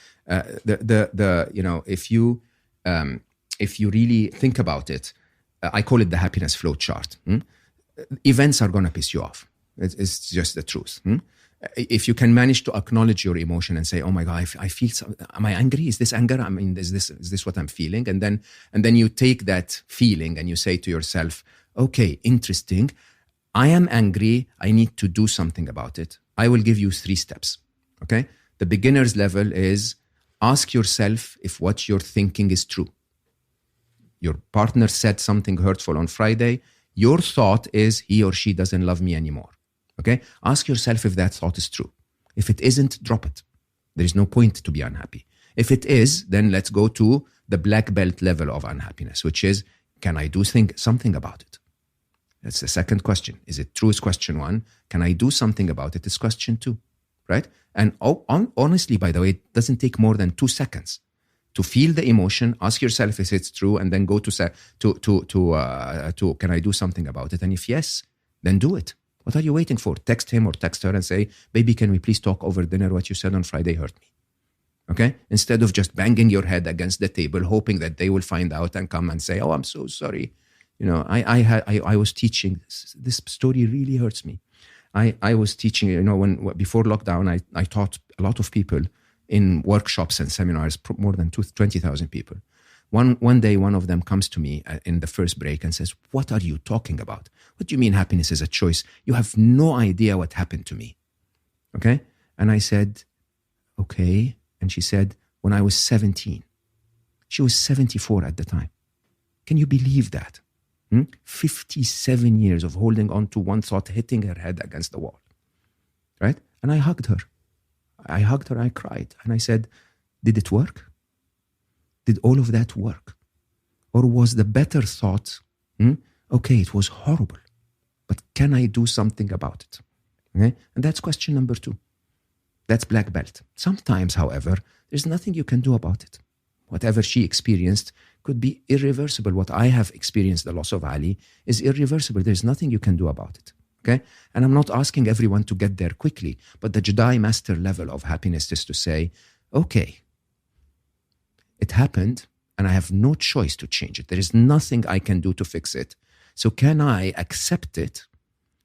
If you really think about it, I call it the happiness flow chart. Events are going to piss you off. It's just the truth. If you can manage to acknowledge your emotion and say, "Oh my God, I feel. Am I angry? Is this anger? I mean, is this what I'm feeling?" And then you take that feeling and you say to yourself, "Okay, interesting. I am angry. I need to do something about it. I will give you 3 steps." Okay. The beginner's level is, Ask yourself if what you're thinking is true. Your partner said something hurtful on Friday. Your thought is he or she doesn't love me anymore. Okay? Ask yourself if that thought is true. If it isn't, drop it. There is no point to be unhappy. If it is, then let's go to the black belt level of unhappiness, which is, can I do something about it? That's the second question. Is it true is question one. Can I do something about it is question two, right? And honestly, by the way, it doesn't take more than 2 seconds to feel the emotion, ask yourself if it's true, and then go to can I do something about it? And if yes, then do it. What are you waiting for? Text him or text her and say, baby, can we please talk over dinner? What you said on Friday hurt me. Okay? Instead of just banging your head against the table, hoping that they will find out and come and say, oh, I'm so sorry. You know, I was teaching, this story really hurts me. I was teaching, you know, before lockdown, I taught a lot of people in workshops and seminars, more than 20,000 people. One day, one of them comes to me in the first break and says, what are you talking about? What do you mean happiness is a choice? You have no idea what happened to me. Okay? And I said, okay. And she said, when I was 17, she was 74 at the time. Can you believe that? 57 years of holding on to one thought, hitting her head against the wall. Right? And I hugged her. I cried. And I said, did it work? Did all of that work? Or was the better thought, okay, it was horrible, but can I do something about it? Okay? And that's question number 2. That's black belt. Sometimes, however, there's nothing you can do about it. Whatever she experienced could be irreversible. What I have experienced, the loss of Ali, is irreversible. There's nothing you can do about it. Okay? And I'm not asking everyone to get there quickly, but the Jedi master level of happiness is to say, okay, it happened and I have no choice to change it. There is nothing I can do to fix it. So can I accept it,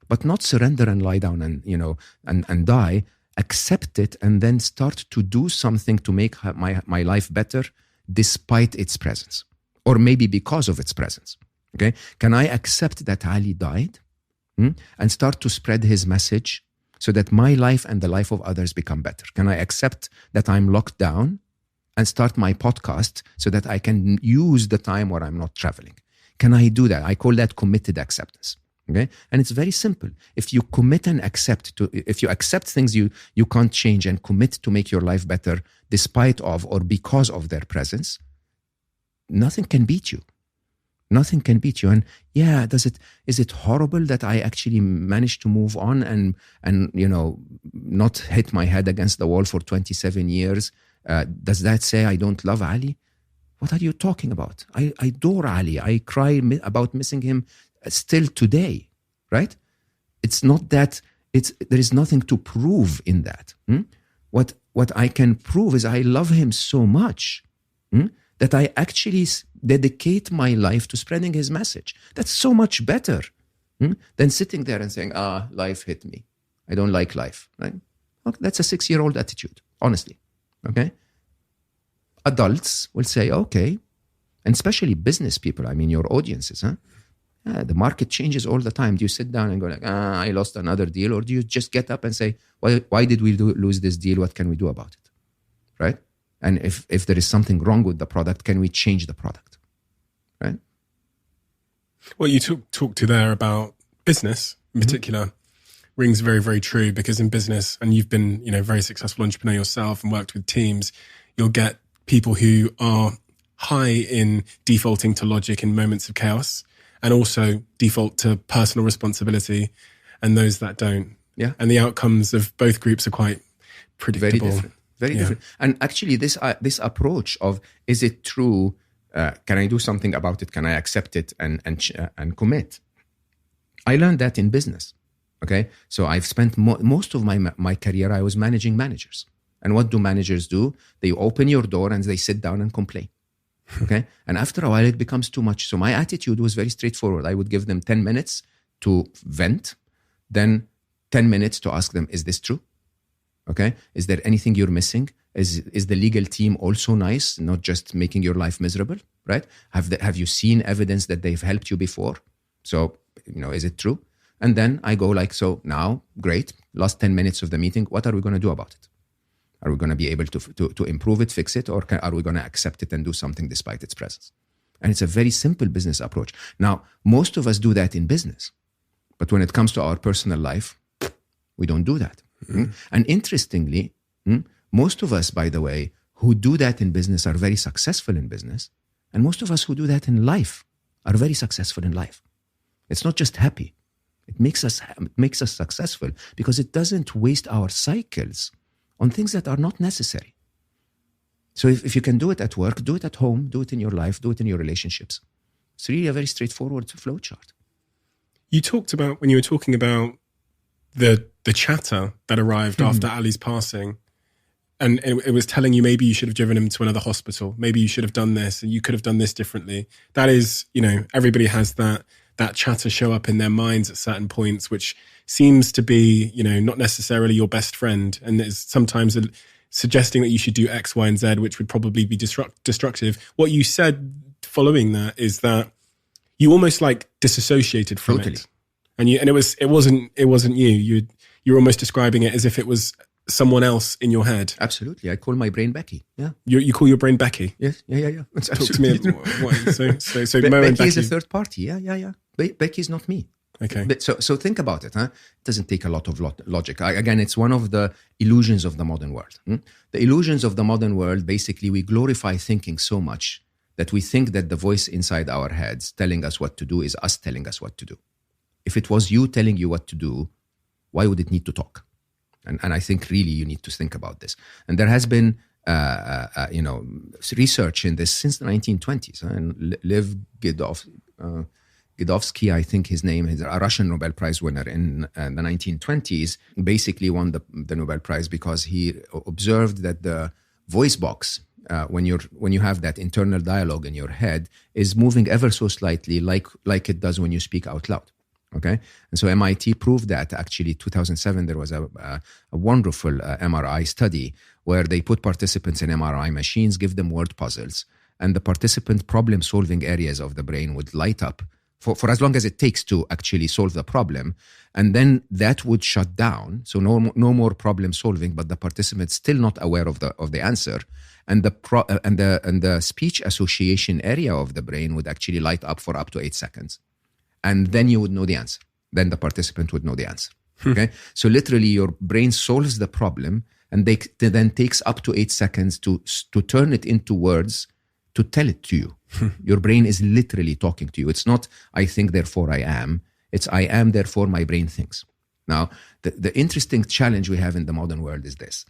but not surrender and lie down and, you know, and die, accept it and then start to do something to make my life better despite its presence, or maybe because of its presence. Okay? Can I accept that Ali died and start to spread his message so that my life and the life of others become better? Can I accept that I'm locked down and start my podcast so that I can use the time where I'm not traveling? Can I do that? I call that committed acceptance. Okay? And it's very simple. If you commit and if you accept things you can't change and commit to make your life better despite of or because of their presence, nothing can beat you. Nothing can beat you. And yeah, is it horrible that I actually managed to move on and you know, not hit my head against the wall for 27 years? Does that say I don't love Ali? What are you talking about? I adore Ali. I cry about missing him still today, right? It's not that there is nothing to prove in that. What I can prove is I love him so much that I actually dedicate my life to spreading his message. That's so much better than sitting there and saying, life hit me. I don't like life, right? Okay, that's a 6-year-old attitude, honestly, okay? Adults will say, okay, and especially business people, I mean your audiences, the market changes all the time. Do you sit down and go like, I lost another deal? Or do you just get up and say, why did we lose this deal? What can we do about it? Right? And if there is something wrong with the product, can we change the product? Right? What you talked to there about business in particular rings very, very true, because in business, and you've been, you know, a very successful entrepreneur yourself and worked with teams, you'll get people who are high in defaulting to logic in moments of chaos, and also default to personal responsibility, and those that don't. Yeah. And the outcomes of both groups are quite predictable. Very different. And actually this approach of, is it true? Can I do something about it? Can I accept it and commit? I learned that in business. Okay. So I've spent most of my career, I was managing managers. And what do managers do? They open your door and they sit down and complain. Okay. And after a while, it becomes too much. So my attitude was very straightforward. I would give them 10 minutes to vent, then 10 minutes to ask them, is this true? Okay. Is there anything you're missing? Is the legal team also nice, not just making your life miserable, right? Have you seen evidence that they've helped you before? So, you know, is it true? And then I go like, so now, great, last 10 minutes of the meeting, what are we going to do about it? Are we going to be able to improve it, fix it, or are we going to accept it and do something despite its presence? And it's a very simple business approach. Now, most of us do that in business. But when it comes to our personal life, we don't do that. Mm-hmm. And interestingly, most of us, by the way, who do that in business are very successful in business. And most of us who do that in life are very successful in life. It's not just happy. It makes us successful because it doesn't waste our cycles on things that are not necessary. So if you can do it at work, do it at home, do it in your life, do it in your relationships. It's really a very straightforward flow chart. You talked about, when you were talking about the chatter that arrived after Ali's passing, and it was telling you maybe you should have driven him to another hospital, maybe you should have done this, and you could have done this differently. That is, everybody has that chatter show up in their minds at certain points, which seems to be, not necessarily your best friend. And it's sometimes suggesting that you should do X, Y, and Z, which would probably be destructive. What you said following that is that you almost like disassociated from it. And it wasn't you. You're almost describing it as if it was someone else in your head. Absolutely. I call my brain Becky. Yeah. You call your brain Becky? Yes. Yeah. Talk to me. So Mo and Becky is a third party. Yeah. Becky is not me. Okay. So think about it. It doesn't take a lot of logic. Again, it's one of the illusions of the modern world. The illusions of the modern world, basically, we glorify thinking so much that we think that the voice inside our heads telling us what to do is us telling us what to do. If it was you telling you what to do, why would it need to talk? And I think really you need to think about this. And there has been, research in this since the 1920s. And Lev Gidovsky, I think his name is a Russian Nobel Prize winner in the 1920s, basically won the Nobel Prize because he observed that the voice box, when you have that internal dialogue in your head, is moving ever so slightly, like it does when you speak out loud. Okay, and so MIT proved that. Actually, 2007 there was a wonderful MRI study where they put participants in MRI machines, give them word puzzles, and the participant problem-solving areas of the brain would light up for as long as it takes to actually solve the problem, and then that would shut down. So no more problem solving, but the participant still not aware of the answer, and the speech association area of the brain would actually light up for up to 8 seconds. And then you would know the answer. Then the participant would know the answer. Okay, so literally your brain solves the problem, and they then takes up to 8 seconds to turn it into words to tell it to you. Your brain is literally talking to you. It's not I think therefore I am. It's I am therefore my brain thinks. Now the interesting challenge we have in the modern world is this: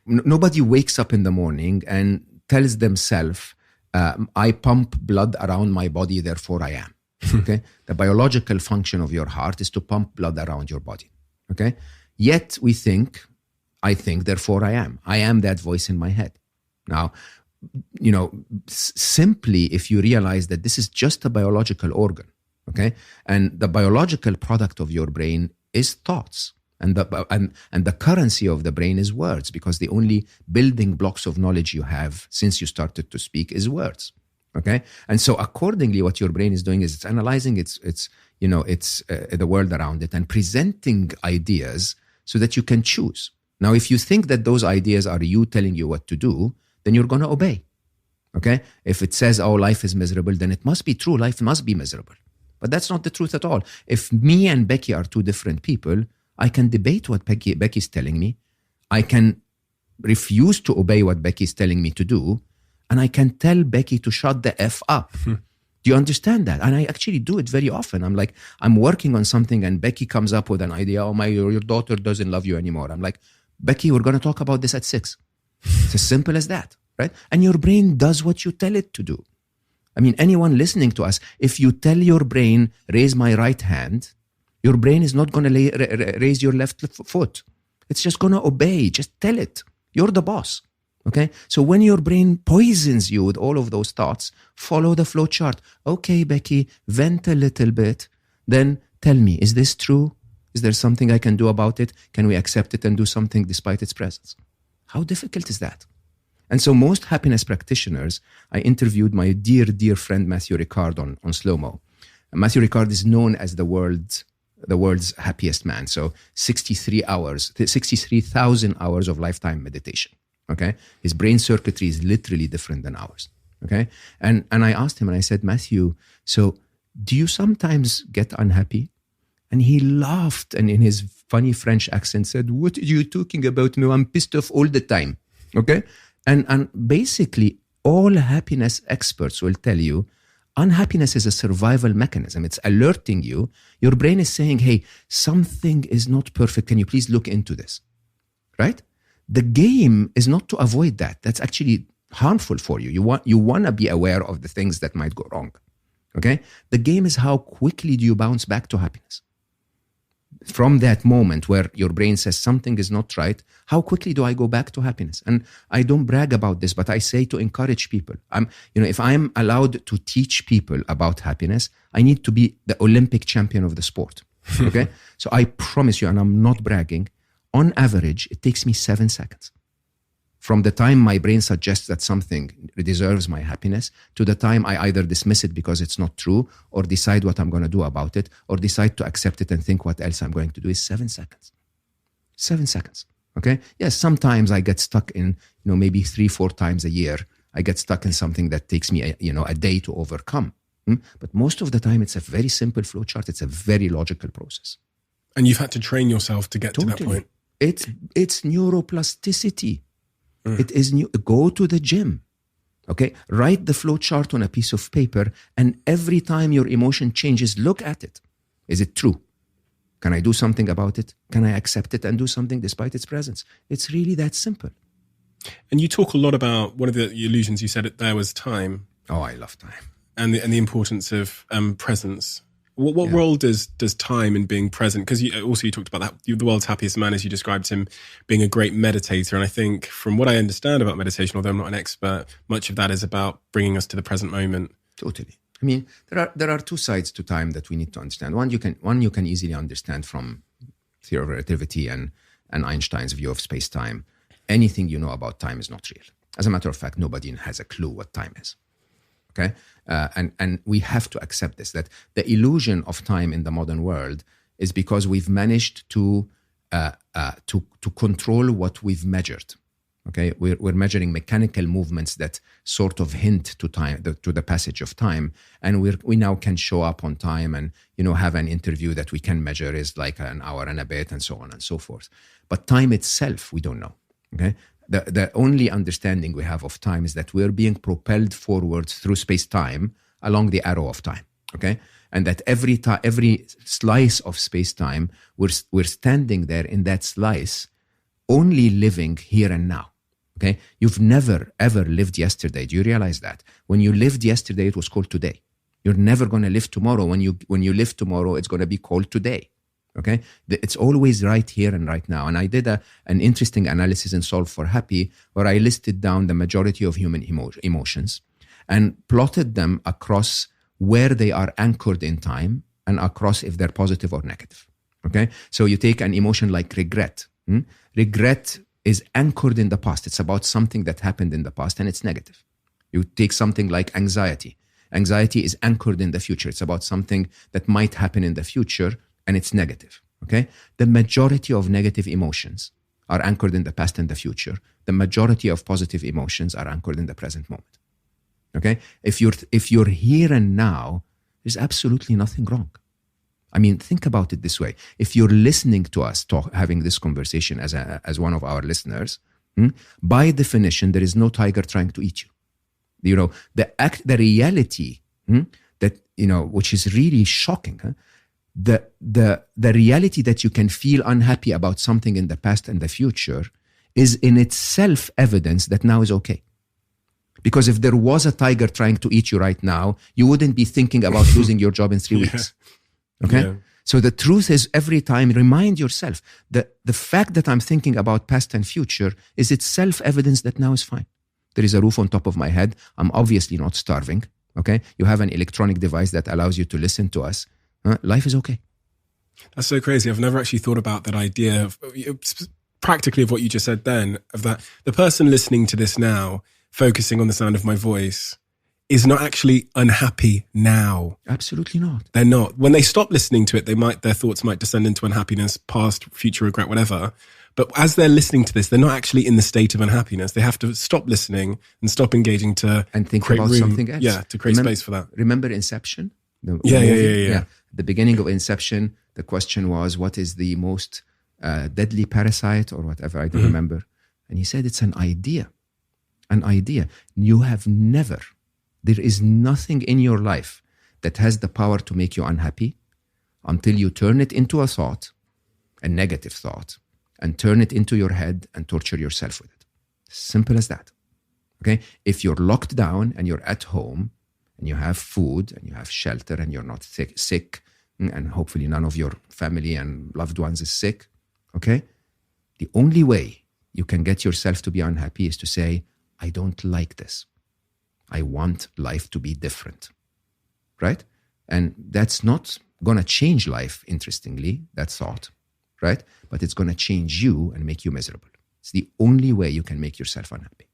nobody wakes up in the morning and tells themselves, "I pump blood around my body, therefore I am." Okay, the biological function of your heart is to pump blood around your body. Okay, yet we think, I think, therefore I am. I am that voice in my head. Now, simply if you realize that this is just a biological organ, okay, and the biological product of your brain is thoughts, and the currency of the brain is words, because the only building blocks of knowledge you have since you started to speak is words. Okay, and so accordingly, what your brain is doing is it's analyzing the world around it and presenting ideas so that you can choose. Now, if you think that those ideas are you telling you what to do, then you're going to obey. Okay, if it says, "Oh, life is miserable," then it must be true. Life must be miserable, but that's not the truth at all. If me and Becky are two different people, I can debate what Becky's telling me. I can refuse to obey what Becky's telling me to do. And I can tell Becky to shut the F up. Do you understand that? And I actually do it very often. I'm working on something and Becky comes up with an idea. "Oh, your daughter doesn't love you anymore." I'm like, "Becky, we're going to talk about this at 6. It's as simple as that, right? And your brain does what you tell it to do. I mean, anyone listening to us, if you tell your brain, "Raise my right hand," your brain is not going to raise your left foot. It's just going to obey. Just tell it. You're the boss. Okay, so when your brain poisons you with all of those thoughts, follow the flow chart. "Okay, Becky, vent a little bit. Then tell me, is this true? Is there something I can do about it? Can we accept it and do something despite its presence?" How difficult is that? And so most happiness practitioners, I interviewed my dear, dear friend Matthew Ricard on Slow-Mo. Matthew Ricard is known as the world's happiest man. So 63,000 hours of lifetime meditation. Okay. His brain circuitry is literally different than ours. Okay. And I asked him and I said, Matthew, so do you sometimes get unhappy? And he laughed and in his funny French accent said, what are you talking about? No, I'm pissed off all the time. Okay. And basically all happiness experts will tell you unhappiness is a survival mechanism. It's alerting you. Your brain is saying, hey, something is not perfect. Can you please look into this? Right? The game is not to avoid that. That's actually harmful for you. You want to be aware of the things that might go wrong. Okay? The game is how quickly do you bounce back to happiness? From that moment where your brain says something is not right, how quickly do I go back to happiness? And I don't brag about this, but I say to encourage people. If I'm allowed to teach people about happiness, I need to be the Olympic champion of the sport. Okay? So I promise you, and I'm not bragging, on average, it takes me 7 seconds. From the time my brain suggests that something deserves my happiness to the time I either dismiss it because it's not true or decide what I'm going to do about it or decide to accept it and think what else I'm going to do is 7 seconds. 7 seconds. Okay? Yes, sometimes I get stuck in, maybe 3-4 times a year. I get stuck in something that takes me, a day to overcome. But most of the time, it's a very simple flow chart. It's a very logical process. And you've had to train yourself to get to that point. It's neuroplasticity. It is go to the gym. Okay? Write the flow chart on a piece of paper, and every time your emotion changes, look at it. Is it true? Can I do something about it? Can I accept it and do something despite its presence? It's really that simple. And you talk a lot about, one of the illusions you said there was time. Oh, I love time. And the importance of presence. What role does time in being present? Because you talked about that, the world's happiest man, as you described him, being a great meditator. And I think from what I understand about meditation, although I'm not an expert, much of that is about bringing us to the present moment. Totally. I mean, there are two sides to time that we need to understand. One you can easily understand from theory of relativity and Einstein's view of space-time. Anything you know about time is not real. As a matter of fact, nobody has a clue what time is. Okay? And we have to accept this, that the illusion of time in the modern world is because we've managed to control what we've measured. Okay, we're measuring mechanical movements that sort of hint to time, to the passage of time, and we now can show up on time and have an interview that we can measure is like an hour and a bit, and so on and so forth. But time itself, we don't know. Okay, the only understanding we have of time is that we're being propelled forwards through space-time along the arrow of time. Okay, and that every slice of space-time, we're standing there in that slice, only living here and now. Okay, you've never ever lived yesterday. Do you realize that? When you lived yesterday, it was called today. You're never going to live tomorrow. When you live tomorrow, it's going to be called today. Okay, it's always right here and right now. And I did an interesting analysis in Solve for Happy where I listed down the majority of human emotions and plotted them across where they are anchored in time and across if they're positive or negative. Okay, so you take an emotion like regret. Regret is anchored in the past. It's about something that happened in the past and it's negative. You take something like anxiety. Anxiety is anchored in the future. It's about something that might happen in the future and it's negative. Okay? The majority of negative emotions are anchored in the past and the future. The majority of positive emotions are anchored in the present moment. Okay? If you're here and now, there's absolutely nothing wrong. I mean, think about it this way. If you're listening to us having this conversation as one of our listeners, by definition, there is no tiger trying to eat you. The reality that, which is really shocking, the reality that you can feel unhappy about something in the past and the future is in itself evidence that now is okay. Because if there was a tiger trying to eat you right now, you wouldn't be thinking about losing your job in 3 weeks. Okay? Yeah. So the truth is, every time, remind yourself that the fact that I'm thinking about past and future is itself evidence that now is fine. There is a roof on top of my head. I'm obviously not starving. Okay? You have an electronic device that allows you to listen to us. Life is okay. That's so crazy. I've never actually thought about that idea of practically of what you just said then, of that the person listening to this now, focusing on the sound of my voice, is not actually unhappy now. Absolutely not. They're not. When they stop listening to it, their thoughts might descend into unhappiness, past, future regret, whatever. But as they're listening to this, they're not actually in the state of unhappiness. They have to stop listening and stop engaging to and think create about room. something else. Yeah, to create space for that. Remember Inception? The Yeah. At the beginning of Inception, the question was, what is the most deadly parasite or whatever? I don't remember. And he said, it's an idea. An idea. There is nothing in your life that has the power to make you unhappy until you turn it into a thought, a negative thought, and turn it into your head and torture yourself with it. Simple as that. Okay? If you're locked down and you're at home and you have food and you have shelter and you're not sick, and hopefully none of your family and loved ones is sick, okay? The only way you can get yourself to be unhappy is to say, I don't like this. I want life to be different, right? And that's not going to change life, interestingly, that thought, right? But it's going to change you and make you miserable. It's the only way you can make yourself unhappy.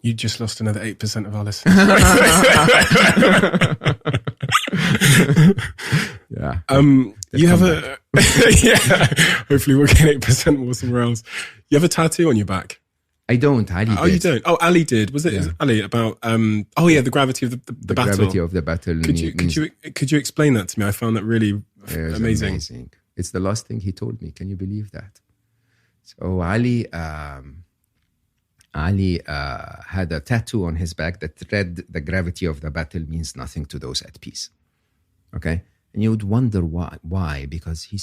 You just lost another 8% of our listeners. Yeah. You have a... yeah. Hopefully we'll get 8% more somewhere else. You have a tattoo on your back. I don't. Ali did. Oh, you don't? Oh, Ali did. Was it Ali about... the gravity of the battle. The gravity of the battle. Could you explain that to me? I found that really amazing. It's the last thing he told me. Can you believe that? So Ali had a tattoo on his back that read, the gravity of the battle means nothing to those at peace. Okay? And you would wonder why, because he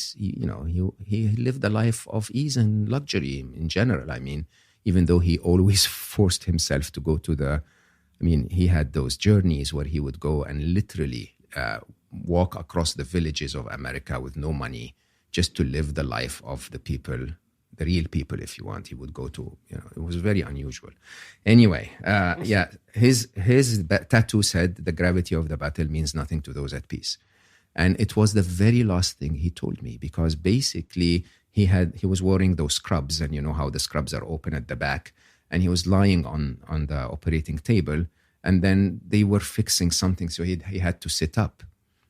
lived a life of ease and luxury in general. I mean, even though he always forced himself to go to he had those journeys where he would go and literally walk across the villages of America with no money just to live the life of the people, the real people, if you want. He would go to, it was very unusual. Anyway, his tattoo said, the gravity of the battle means nothing to those at peace. And it was the very last thing he told me, because basically he was wearing those scrubs, and you know how the scrubs are open at the back, and he was lying on the operating table, and then they were fixing something, so he had to sit up.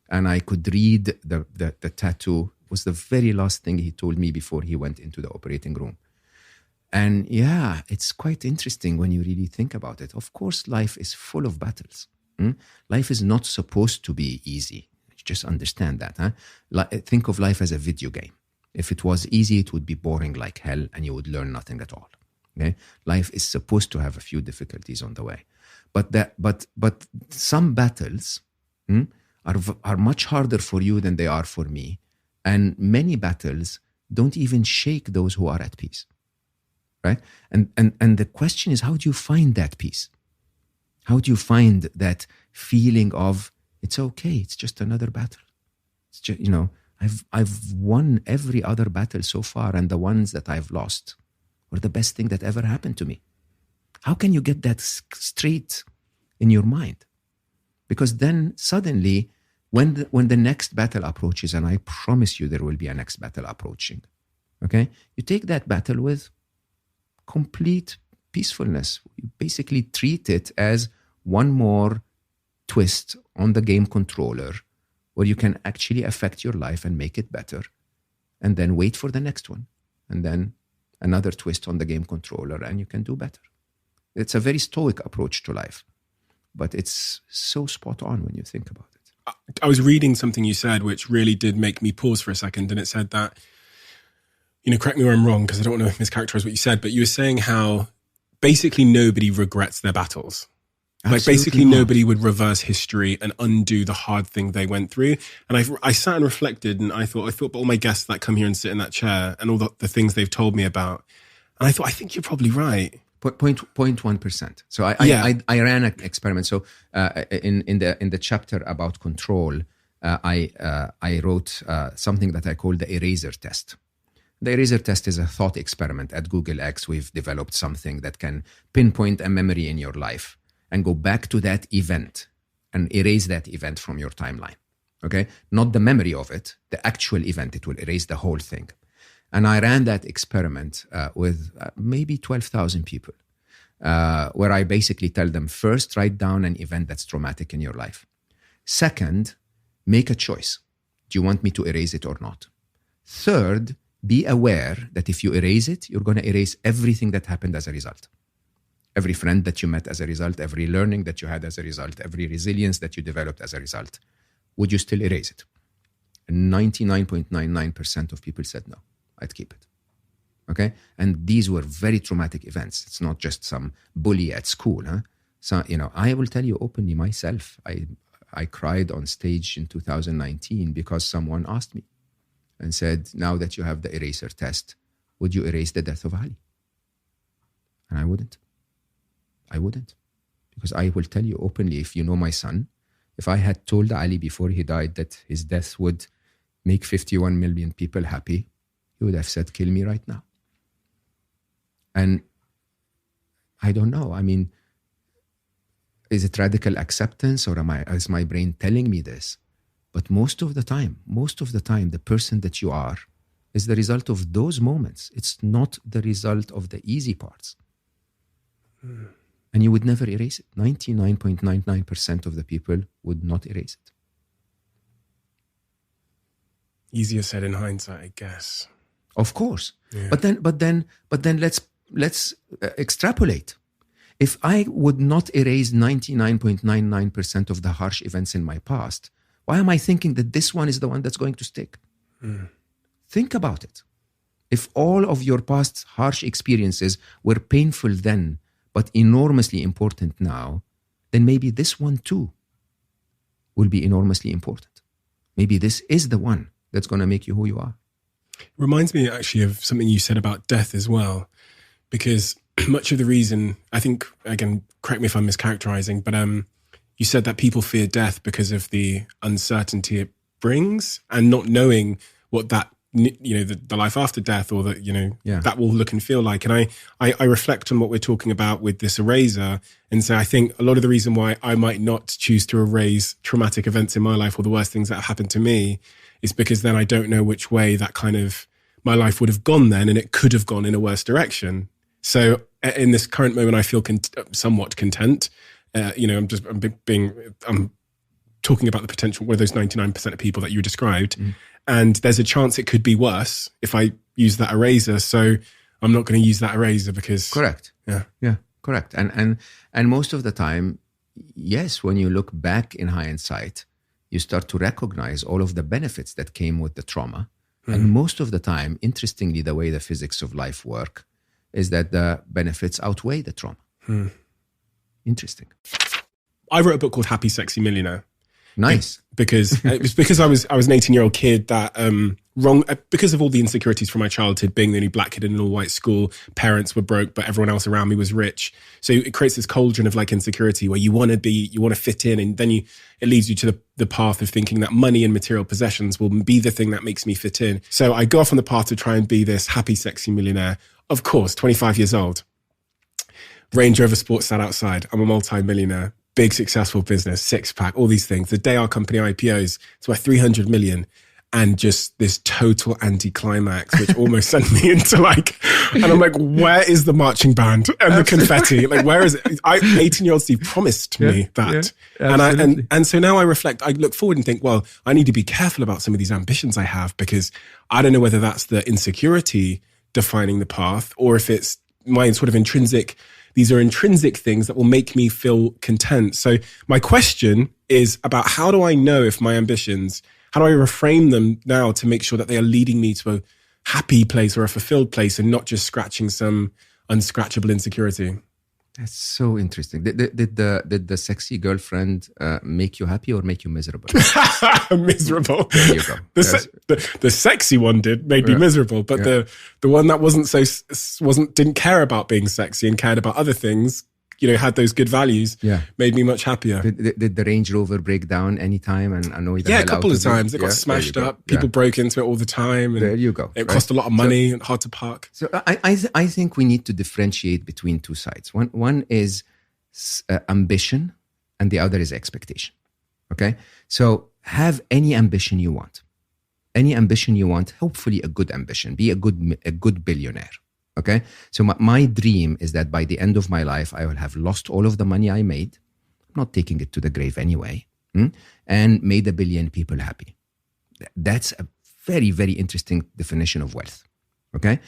And I could read the tattoo. It was the very last thing he told me before he went into the operating room. And yeah, it's quite interesting when you really think about it. Of course, life is full of battles. Life is not supposed to be easy. Just understand that. Think of life as a video game. If it was easy, it would be boring like hell and you would learn nothing at all. Okay? Life is supposed to have a few difficulties on the way. But some battles are much harder for you than they are for me. And many battles don't even shake those who are at peace. Right? And the question is, how do you find that peace? How do you find that feeling of, it's okay, it's just another battle. It's just, I've won every other battle so far, and the ones that I've lost were the best thing that ever happened to me. How can you get that straight in your mind? Because then suddenly, when the next battle approaches, and I promise you there will be a next battle approaching, okay? You take that battle with complete peacefulness. You basically treat it as one more twist on the game controller where you can actually affect your life and make it better, and then wait for the next one, and then another twist on the game controller, and you can do better. It's a very stoic approach to life, but it's so spot on when you think about it. I was reading something you said which really did make me pause for a second, and it said that, correct me where I'm wrong because I don't want to mischaracterize what you said, but you were saying how basically nobody regrets their battles. Like basically nobody would reverse history and undo the hard thing they went through. And I sat and reflected, and I thought about all my guests that come here and sit in that chair and all the things they've told me about. And I thought, I think you're probably right. 0.1%. So I ran an experiment. So in the chapter about control, I wrote something that I call the eraser test. The eraser test is a thought experiment. At Google X, we've developed something that can pinpoint a memory in your life and go back to that event and erase that event from your timeline, okay? Not the memory of it, the actual event. It will erase the whole thing. And I ran that experiment with maybe 12,000 people, where I basically tell them, first, write down an event that's traumatic in your life. Second, make a choice. Do you want me to erase it or not? Third, be aware that if you erase it, you're going to erase everything that happened as a result. Every friend that you met as a result, every learning that you had as a result, every resilience that you developed as a result. Would you still erase it? And 99.99% of people said no, I'd keep it. Okay? And these were very traumatic events. It's not just some bully at school. Huh? So, I will tell you openly myself, I cried on stage in 2019 because someone asked me and said, now that you have the eraser test, would you erase the death of Ali? And I wouldn't. Because I will tell you openly, if you know my son, if I had told Ali before he died that his death would make 51 million people happy, he would have said, kill me right now. And I don't know. I mean, is it radical acceptance or is my brain telling me this? But most of the time, the person that you are is the result of those moments. It's not the result of the easy parts. And you would never erase it. 99.99% of the people would not erase it. Easier said in hindsight, I guess. Of course. Yeah. But then let's extrapolate. If I would not erase 99.99% of the harsh events in my past, why am I thinking that this one is the one that's going to stick? Think about it. If all of your past harsh experiences were painful then, but enormously important now, then maybe this one too will be enormously important. Maybe this is the one that's going to make you who you are. Reminds me actually of something you said about death as well, because much of the reason, I think, again, correct me if I'm mischaracterizing, but you said that people fear death because of the uncertainty it brings and not knowing what that, the life after death or that, that will look and feel like. And I reflect on what we're talking about with this eraser. And so I think a lot of the reason why I might not choose to erase traumatic events in my life or the worst things that have happened to me is because then I don't know which way that kind of my life would have gone then, and it could have gone in a worse direction. So in this current moment, I feel somewhat content. I'm talking about the potential with those 99% of people that you described. And there's a chance it could be worse if I use that eraser. So I'm not going to use that eraser because... Correct. Yeah, correct. And most of the time, yes, when you look back in hindsight, you start to recognize all of the benefits that came with the trauma. And most of the time, interestingly, the way the physics of life work is that the benefits outweigh the trauma. Interesting. I wrote a book called Happy, Sexy Millionaire. Nice. Because it was because I was an 18-year-old kid that because of all the insecurities from my childhood, being the only black kid in an all-white school, parents were broke, but everyone else around me was rich. So it creates this cauldron of like insecurity where you want to fit in, and then it leads you to the path of thinking that money and material possessions will be the thing that makes me fit in. So I go off on the path to try and be this happy, sexy millionaire. Of course, 25 years old. Range Rover Sports sat outside. I'm a multi-millionaire. Big successful business, six-pack, all these things. The day our company IPOs, it's worth 300 million. And just this total anticlimax, which almost sent me into and I'm like, where is the marching band and the confetti? Like, where is it? 18-year-old Steve promised me that. Yeah, and so now I reflect, I look forward and think, well, I need to be careful about some of these ambitions I have, because I don't know whether that's the insecurity defining the path or if it's my sort of intrinsic. These are intrinsic things that will make me feel content. So my question is about how do I know if my ambitions, how do I reframe them now to make sure that they are leading me to a happy place or a fulfilled place and not just scratching some unscratchable insecurity? That's so interesting. Did the sexy girlfriend make you happy or make you miserable? Miserable. There you go. The sexy one made me miserable, but the one that didn't care about being sexy and cared about other things, had those good values, made me much happier. Did the Range Rover break down anytime and annoy the hell out of a couple of times. It got smashed up. People broke into it all the time. And there you go. It cost a lot of money and hard to park. So I think we need to differentiate between two sides. One is ambition and the other is expectation. Okay? So have any ambition you want. Any ambition you want, hopefully a good ambition. Be a good billionaire. Okay, so my dream is that by the end of my life, I will have lost all of the money I made. I'm not taking it to the grave anyway, and made 1 billion people happy. That's a very, very interesting definition of wealth. Okay?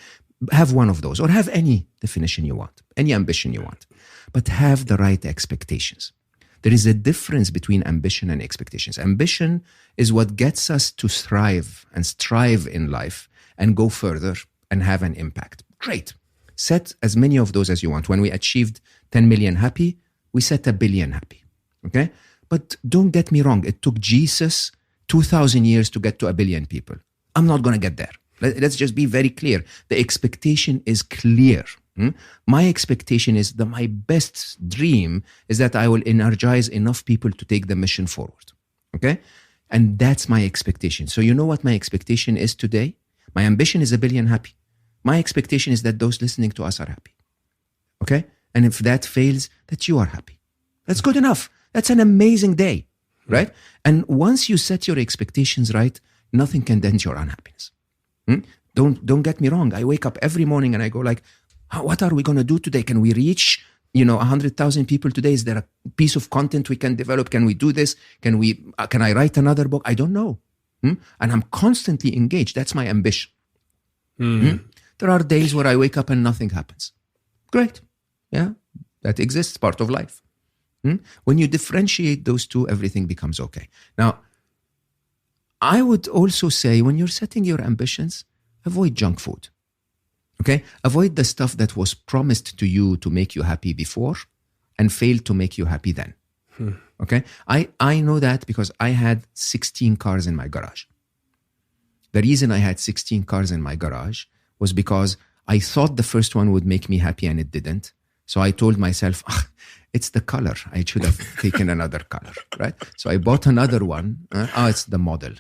Have one of those, or have any definition you want, any ambition you want, but have the right expectations. There is a difference between ambition and expectations. Ambition is what gets us to thrive and strive in life and go further and have an impact. Great. Set as many of those as you want. When we achieved 10 million happy, we set 1 billion happy. Okay? But don't get me wrong. It took Jesus 2,000 years to get to 1 billion people. I'm not going to get there. Let's just be very clear. The expectation is clear. My expectation is that my best dream is that I will energize enough people to take the mission forward. Okay? And that's my expectation. So you know what my expectation is today? My ambition is 1 billion happy. My expectation is that those listening to us are happy. Okay? And if that fails, that you are happy. That's good enough. That's an amazing day. Right? And once you set your expectations right, nothing can dent your unhappiness. Don't get me wrong. I wake up every morning and I go like, what are we going to do today? Can we reach, 100,000 people today? Is there a piece of content we can develop? Can we do this? Can I write another book? I don't know. And I'm constantly engaged. That's my ambition. There are days where I wake up and nothing happens. Great. Yeah, that exists, part of life. When you differentiate those two, everything becomes okay. Now, I would also say when you're setting your ambitions, avoid junk food. Okay? Avoid the stuff that was promised to you to make you happy before and failed to make you happy then. Okay? I know that because I had 16 cars in my garage. The reason I had 16 cars in my garage was because I thought the first one would make me happy and it didn't. So I told myself, it's the color. I should have taken another color, right? So I bought another one. It's the model,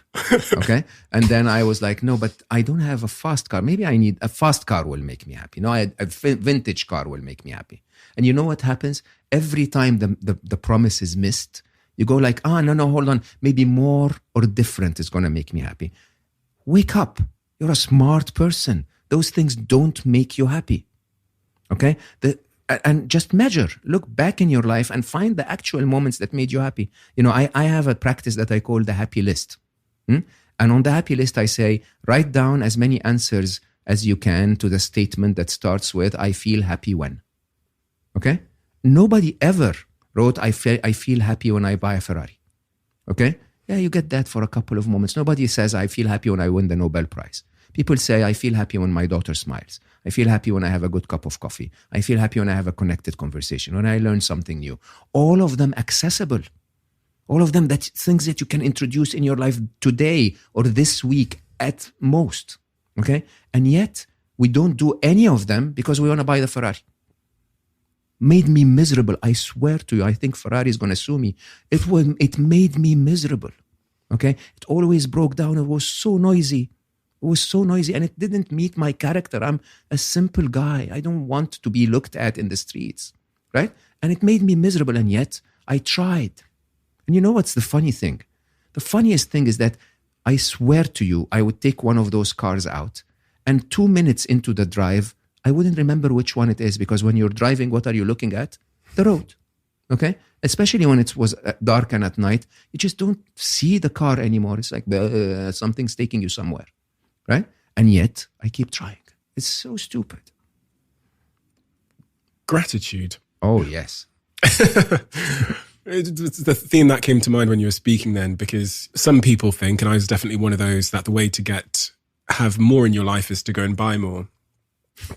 okay? And then I was like, no, but I don't have a fast car. Maybe I need a fast car will make me happy. No, a vintage car will make me happy. And you know what happens? Every time the promise is missed, you go like, no, hold on. Maybe more or different is going to make me happy. Wake up. You're a smart person. Those things don't make you happy, okay? And just measure, look back in your life and find the actual moments that made you happy. I have a practice that I call the happy list. And on the happy list, I say, write down as many answers as you can to the statement that starts with, I feel happy when. Okay? Nobody ever wrote, I feel happy when I buy a Ferrari. Okay? Yeah, you get that for a couple of moments. Nobody says, I feel happy when I win the Nobel Prize. People say, I feel happy when my daughter smiles. I feel happy when I have a good cup of coffee. I feel happy when I have a connected conversation, when I learn something new. All of them accessible. All of them things that you can introduce in your life today or this week at most. Okay? And yet, we don't do any of them because we want to buy the Ferrari. Made me miserable. I swear to you, I think Ferrari is going to sue me. It made me miserable. Okay? It always broke down. It was so noisy. It was so noisy and it didn't meet my character. I'm a simple guy. I don't want to be looked at in the streets, right? And it made me miserable and yet I tried. And you know what's the funny thing? The funniest thing is that I swear to you, I would take one of those cars out and 2 minutes into the drive, I wouldn't remember which one it is because when you're driving, what are you looking at? The road, okay? Especially when it was dark and at night, you just don't see the car anymore. It's like something's taking you somewhere. Right? And yet, I keep trying. It's so stupid. Gratitude. Oh, yes. It's the theme that came to mind when you were speaking then, because some people think, and I was definitely one of those, that the way to have more in your life is to go and buy more.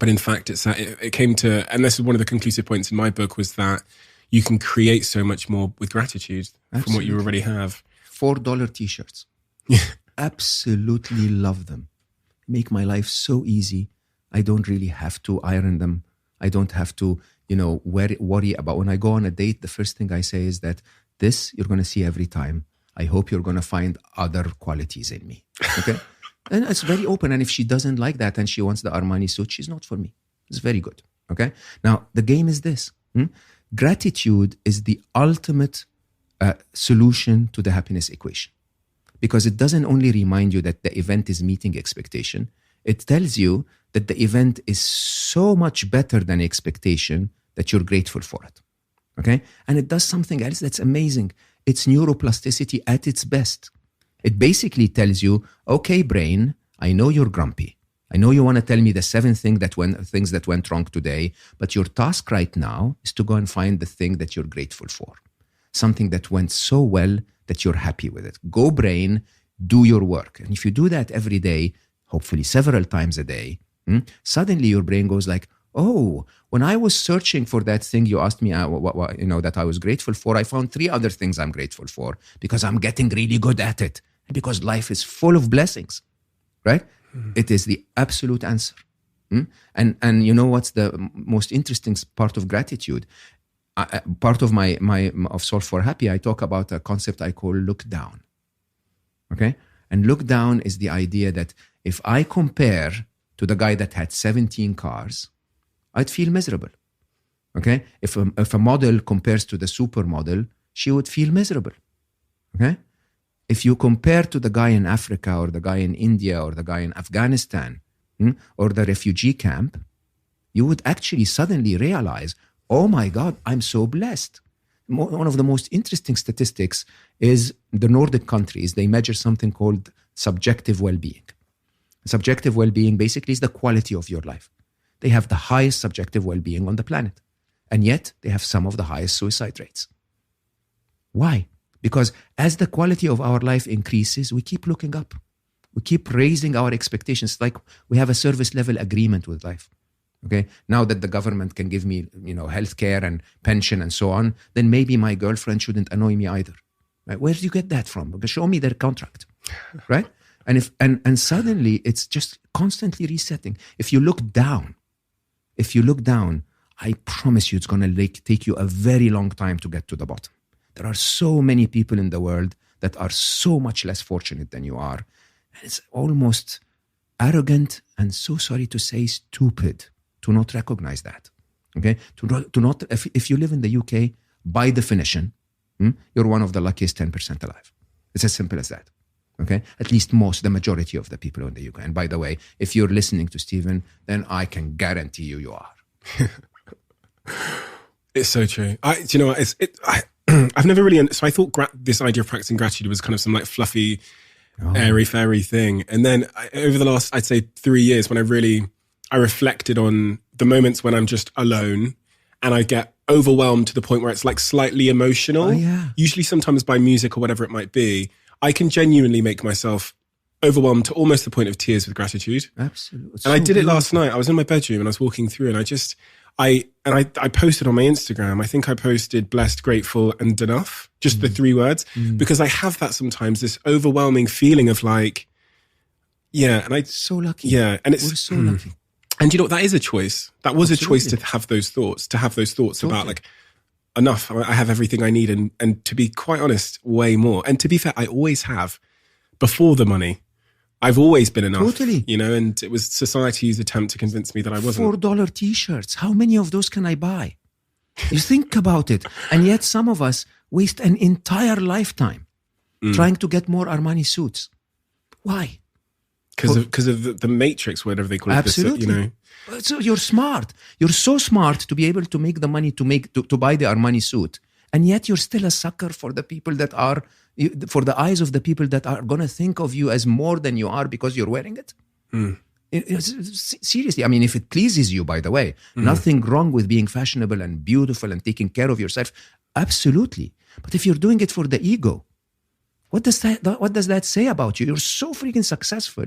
But in fact, it came to, and this is one of the conclusive points in my book, was that you can create so much more with gratitude from what you already have. $4 t-shirts. Absolutely love them. Make my life so easy. I don't really have to iron them. I don't have to, worry about when I go on a date. The first thing I say is that this you're going to see every time. I hope you're going to find other qualities in me. Okay? And it's very open. And if she doesn't like that and she wants the Armani suit, she's not for me. It's very good. Okay? Now, the game is this. Gratitude is the ultimate solution to the happiness equation. Because it doesn't only remind you that the event is meeting expectation, it tells you that the event is so much better than expectation that you're grateful for it. Okay? And it does something else that's amazing. It's neuroplasticity at its best. It basically tells you, okay, brain, I know you're grumpy. I know you want to tell me the 7 things that went wrong today, but your task right now is to go and find the thing that you're grateful for. Something that went so well that you're happy with it. Go brain, do your work. And if you do that every day, hopefully several times a day, suddenly your brain goes like, oh, when I was searching for that thing you asked me, that I was grateful for, I found 3 other things I'm grateful for because I'm getting really good at it. Because life is full of blessings, right? It is the absolute answer. And you know what's the most interesting part of gratitude? Part of my of Solve for Happy, I talk about a concept I call look down. Okay? And look down is the idea that if I compare to the guy that had 17 cars, I'd feel miserable. Okay? If a model compares to the supermodel, she would feel miserable. Okay? If you compare to the guy in Africa or the guy in India or the guy in Afghanistan or the refugee camp, you would actually suddenly realize, oh my God, I'm so blessed. One of the most interesting statistics is the Nordic countries. They measure something called subjective well-being. Subjective well-being basically is the quality of your life. They have the highest subjective well-being on the planet. And yet they have some of the highest suicide rates. Why? Because as the quality of our life increases, we keep looking up. We keep raising our expectations. Like we have a service level agreement with life. Okay. Now that the government can give me, health care and pension and so on, then maybe my girlfriend shouldn't annoy me either. Right? Where do you get that from? Because show me their contract. Right? And suddenly it's just constantly resetting. If you look down, I promise you it's going to take you a very long time to get to the bottom. There are so many people in the world that are so much less fortunate than you are. And it's almost arrogant and, so sorry to say, stupid to not recognize that. Okay? To not, if you live in the UK, by definition, you're one of the luckiest 10% alive. It's as simple as that. Okay? At least the majority of the people in the UK. And by the way, if you're listening to Stephen, then I can guarantee you are. It's so true. I've never really, so I thought this idea of practicing gratitude was kind of some like fluffy, airy-fairy thing. And then over the last, I'd say 3 years, when I reflected on the moments when I'm just alone and I get overwhelmed to the point where it's like slightly emotional, usually sometimes by music or whatever it might be, I can genuinely make myself overwhelmed to almost the point of tears with gratitude. Absolutely. And I did it last night. I was in my bedroom and I was walking through and I posted on my Instagram, I think I posted blessed, grateful, and enough, just the 3 words, because I have that sometimes, this overwhelming feeling of like, and so lucky. Yeah. And we're so lucky. And that is a choice. That was a choice to have those thoughts, about like, enough, I have everything I need. And to be quite honest, way more. And to be fair, I always have before the money. I've always been enough. Totally. And it was society's attempt to convince me that I wasn't. $4 t-shirts. How many of those can I buy? You think about it. And yet some of us waste an entire lifetime trying to get more Armani suits. Why? Because of the matrix, whatever they call it. Absolutely. So you're smart. You're so smart to be able to make the money to buy the Armani suit. And yet you're still a sucker for the people that are, for the eyes of the people that are going to think of you as more than you are because you're wearing it. Seriously, I mean, if it pleases you, by the way, nothing wrong with being fashionable and beautiful and taking care of yourself. Absolutely. But if you're doing it for the ego, what does that say about you? You're so freaking successful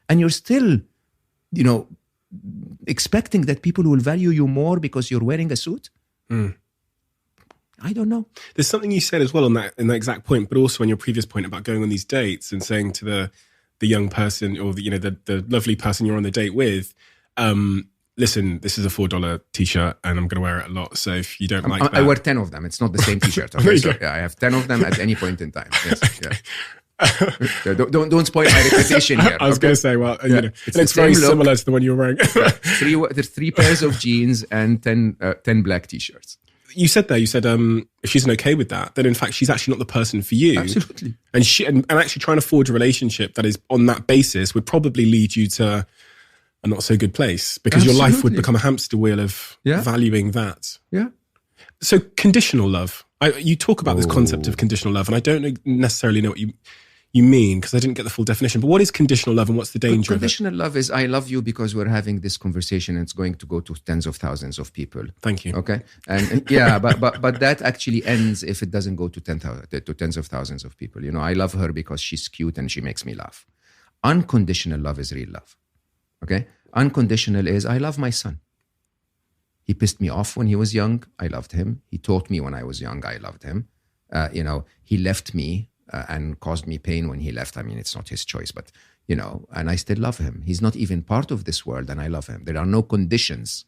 and you're still, expecting that people will value you more because you're wearing a suit? I don't know. There's something you said as well in that exact point, but also on your previous point about going on these dates and saying to the young person or the lovely person you're on the date with, listen, this is a $4 t-shirt and I'm going to wear it a lot. So if you don't like that. I wear 10 of them. It's not the same t-shirt. Okay? So, I have 10 of them at any point in time. Yes. Okay. Yeah. Don't spoil my reputation here. I was going to say, well, it's very similar to the one you're wearing. There's 3 pairs of jeans and 10 black t-shirts. You said if she's okay with that, then in fact she's actually not the person for you. Absolutely. And actually trying to forge a relationship that is on that basis would probably lead you to a not so good place because your life would become a hamster wheel of valuing that. Yeah. So conditional love. You talk about this concept of conditional love, and I don't necessarily know what you mean, because I didn't get the full definition. But what is conditional love and what's the danger of it? Conditional love is I love you because we're having this conversation and it's going to go to tens of thousands of people. Thank you. Okay. And yeah, but that actually ends if it doesn't go to tens of thousands of people. You know, I love her because she's cute and she makes me laugh. Unconditional love is real love. Okay. Unconditional is I love my son. He pissed me off when he was young. I loved him. He taught me when I was young. I loved him. He left me and caused me pain when he left. I mean, it's not his choice, but, and I still love him. He's not even part of this world and I love him. There are no conditions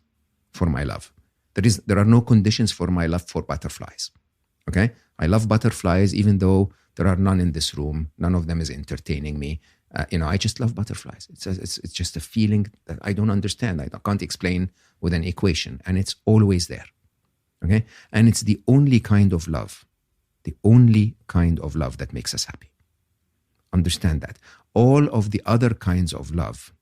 for my love. There are no conditions for my love for butterflies. Okay? I love butterflies even though there are none in this room. None of them is entertaining me. I just love butterflies. It's just a feeling that I don't understand. I can't explain with an equation, and it's always there. Okay? And it's the only kind of love that makes us happy. Understand that. All of the other kinds of love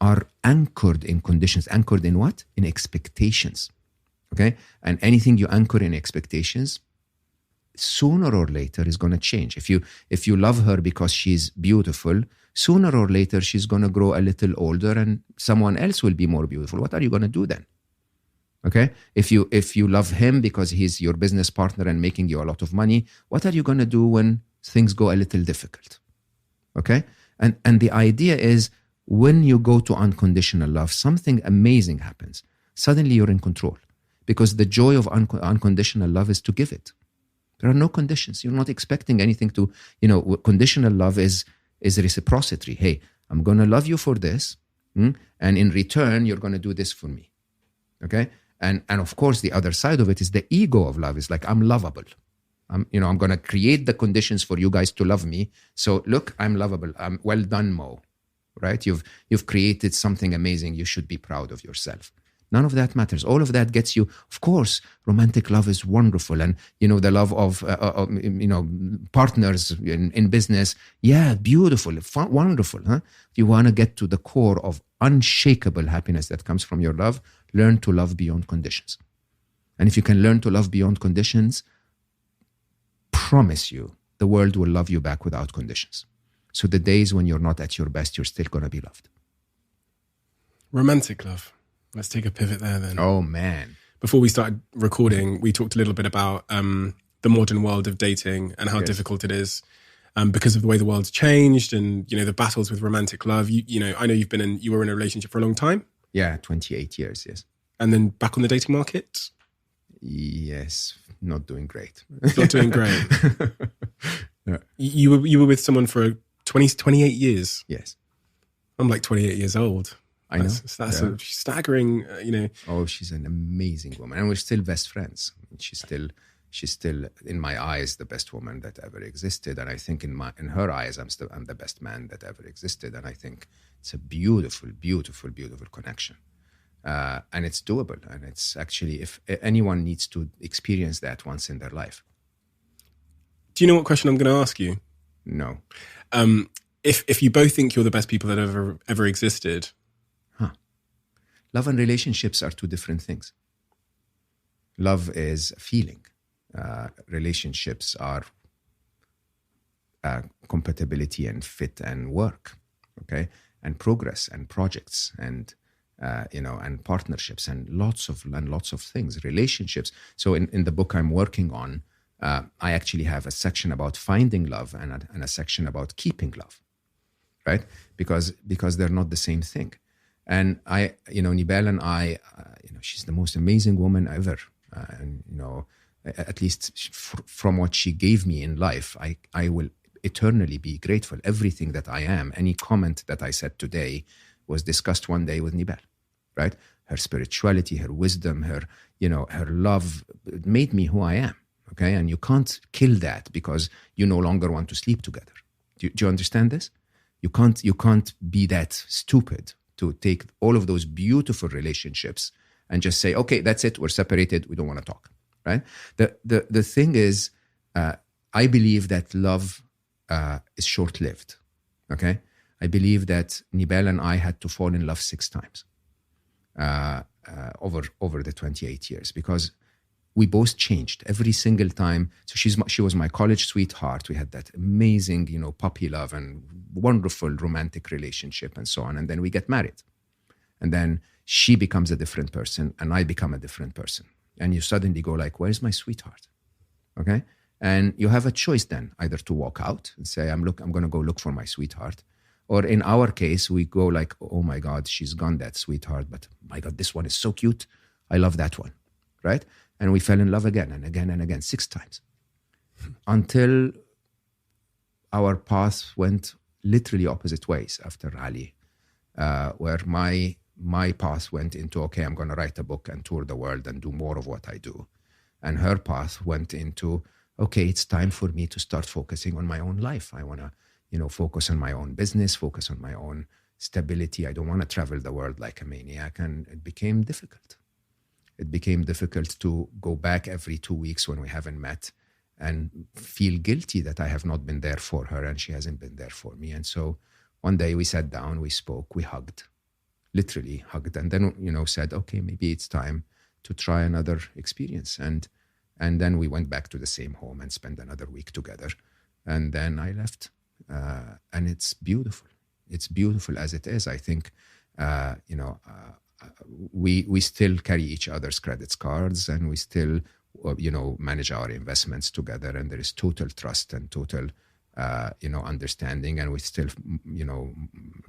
are anchored in conditions. Anchored in what? In expectations. Okay? And anything you anchor in expectations, sooner or later is going to change. If you love her because she's beautiful, sooner or later she's going to grow a little older and someone else will be more beautiful. What are you going to do then? Okay? If you love him because he's your business partner and making you a lot of money, what are you going to do when things go a little difficult? Okay? And the idea is when you go to unconditional love, something amazing happens. Suddenly you're in control because the joy of unconditional love is to give it. There are no conditions. You're not expecting anything to, conditional love is reciprocity. Hey, I'm going to love you for this. And in return, you're going to do this for me. Okay? And of course, the other side of it is the ego of love. It's like, I'm lovable. I'm going to create the conditions for you guys to love me. So look, I'm lovable. Well done, Mo. Right? You've created something amazing. You should be proud of yourself. None of that matters. All of that gets you, of course, romantic love is wonderful. And, the love of partners in business. Yeah, beautiful, fun, wonderful. Huh? If you want to get to the core of unshakable happiness that comes from your love, learn to love beyond conditions. And if you can learn to love beyond conditions, promise you, the world will love you back without conditions. So the days when you're not at your best, you're still going to be loved. Romantic love. Let's take a pivot there then. Oh, man. Before we started recording, we talked a little bit about the modern world of dating and how difficult it is because of the way the world's changed and, the battles with romantic love. I know you were in a relationship for a long time. Yeah, 28 years, yes. And then back on the dating market? Yes, not doing great. Not doing great. Yeah. You were with someone for 28 years? Yes. I'm like 28 years old. I know. That's a staggering, Oh, she's an amazing woman. And we're still best friends. She's still, in my eyes, the best woman that ever existed. And I think in her eyes, I'm the best man that ever existed. And I think it's a beautiful, beautiful, beautiful connection. And it's doable. And it's actually, if anyone needs to experience that once in their life. Do you know what question I'm going to ask you? No. If you both think you're the best people that ever existed. Love and relationships are two different things. Love is a feeling. Relationships are compatibility and fit and work, okay, and progress and projects and and partnerships and lots of things. Relationships. So in the book I'm working on, I actually have a section about finding love and a section about keeping love, right? Because they're not the same thing. And Nibel and I, she's the most amazing woman ever. And, at least from what she gave me in life, I will eternally be grateful. Everything that I am, any comment that I said today was discussed one day with Nibel, right? Her spirituality, her wisdom, her love made me who I am. Okay. And you can't kill that because you no longer want to sleep together. Do you understand this? You can't be that stupid to take all of those beautiful relationships and just say, okay, that's it. We're separated. We don't want to talk, right? The thing is, I believe that love is short-lived, okay? I believe that Nibel and I had to fall in love 6 times over the 28 years because we both changed every single time. So she was my college sweetheart. We had that amazing, puppy love and wonderful romantic relationship and so on. And then we get married. And then she becomes a different person and I become a different person. And you suddenly go like, where's my sweetheart? Okay? And you have a choice then, either to walk out and say, I'm going to go look for my sweetheart. Or in our case, we go like, oh my God, she's gone, that sweetheart. But my God, this one is so cute. I love that one, right? And we fell in love again and again and again, 6 times. Until our paths went literally opposite ways after Ali, where my path went into, okay, I'm going to write a book and tour the world and do more of what I do. And her path went into, okay, it's time for me to start focusing on my own life. I want to, focus on my own business, focus on my own stability. I don't want to travel the world like a maniac. And it became difficult. It became difficult to go back every 2 weeks when we haven't met and feel guilty that I have not been there for her and she hasn't been there for me. And so one day we sat down, we spoke, we hugged, literally hugged, and then, said, okay, maybe it's time to try another experience. And then we went back to the same home and spent another week together. And then I left. And it's beautiful. It's beautiful as it is. I think, we still carry each other's credit cards and we still, manage our investments together. And there is total trust and total, understanding. And we still,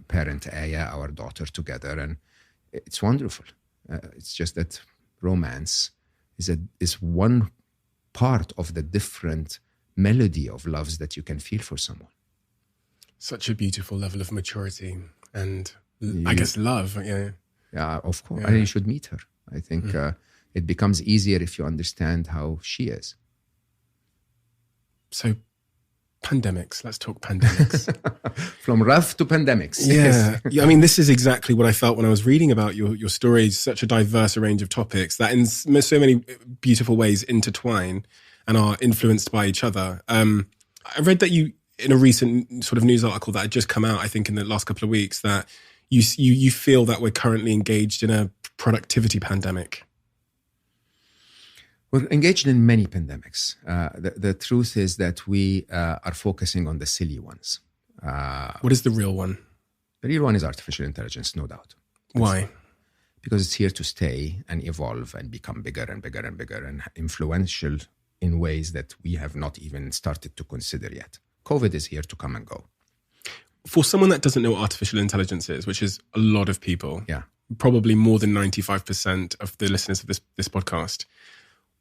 parent Aya, our daughter, together. And it's wonderful. It's just that romance is one part of the different melody of loves that you can feel for someone. Such a beautiful level of maturity and I guess love. Yeah. Yeah, of course. Yeah. And you should meet her. I think it becomes easier if you understand how she is. So pandemics, let's talk pandemics. From rough to pandemics. Yeah. I mean, this is exactly what I felt when I was reading about your stories, such a diverse range of topics that in so many beautiful ways intertwine and are influenced by each other. I read that you, in a recent sort of news article that had just come out, I think in the last couple of weeks, that you feel that we're currently engaged in a productivity pandemic. We're engaged in many pandemics. The truth is that we are focusing on the silly ones. What is the real one? The real one is artificial intelligence, no doubt. Why? Because it's here to stay and evolve and become bigger and bigger and bigger and influential in ways that we have not even started to consider yet. COVID is here to come and go. For someone that doesn't know what artificial intelligence is, which is a lot of people, yeah, probably more than 95% of the listeners of this podcast,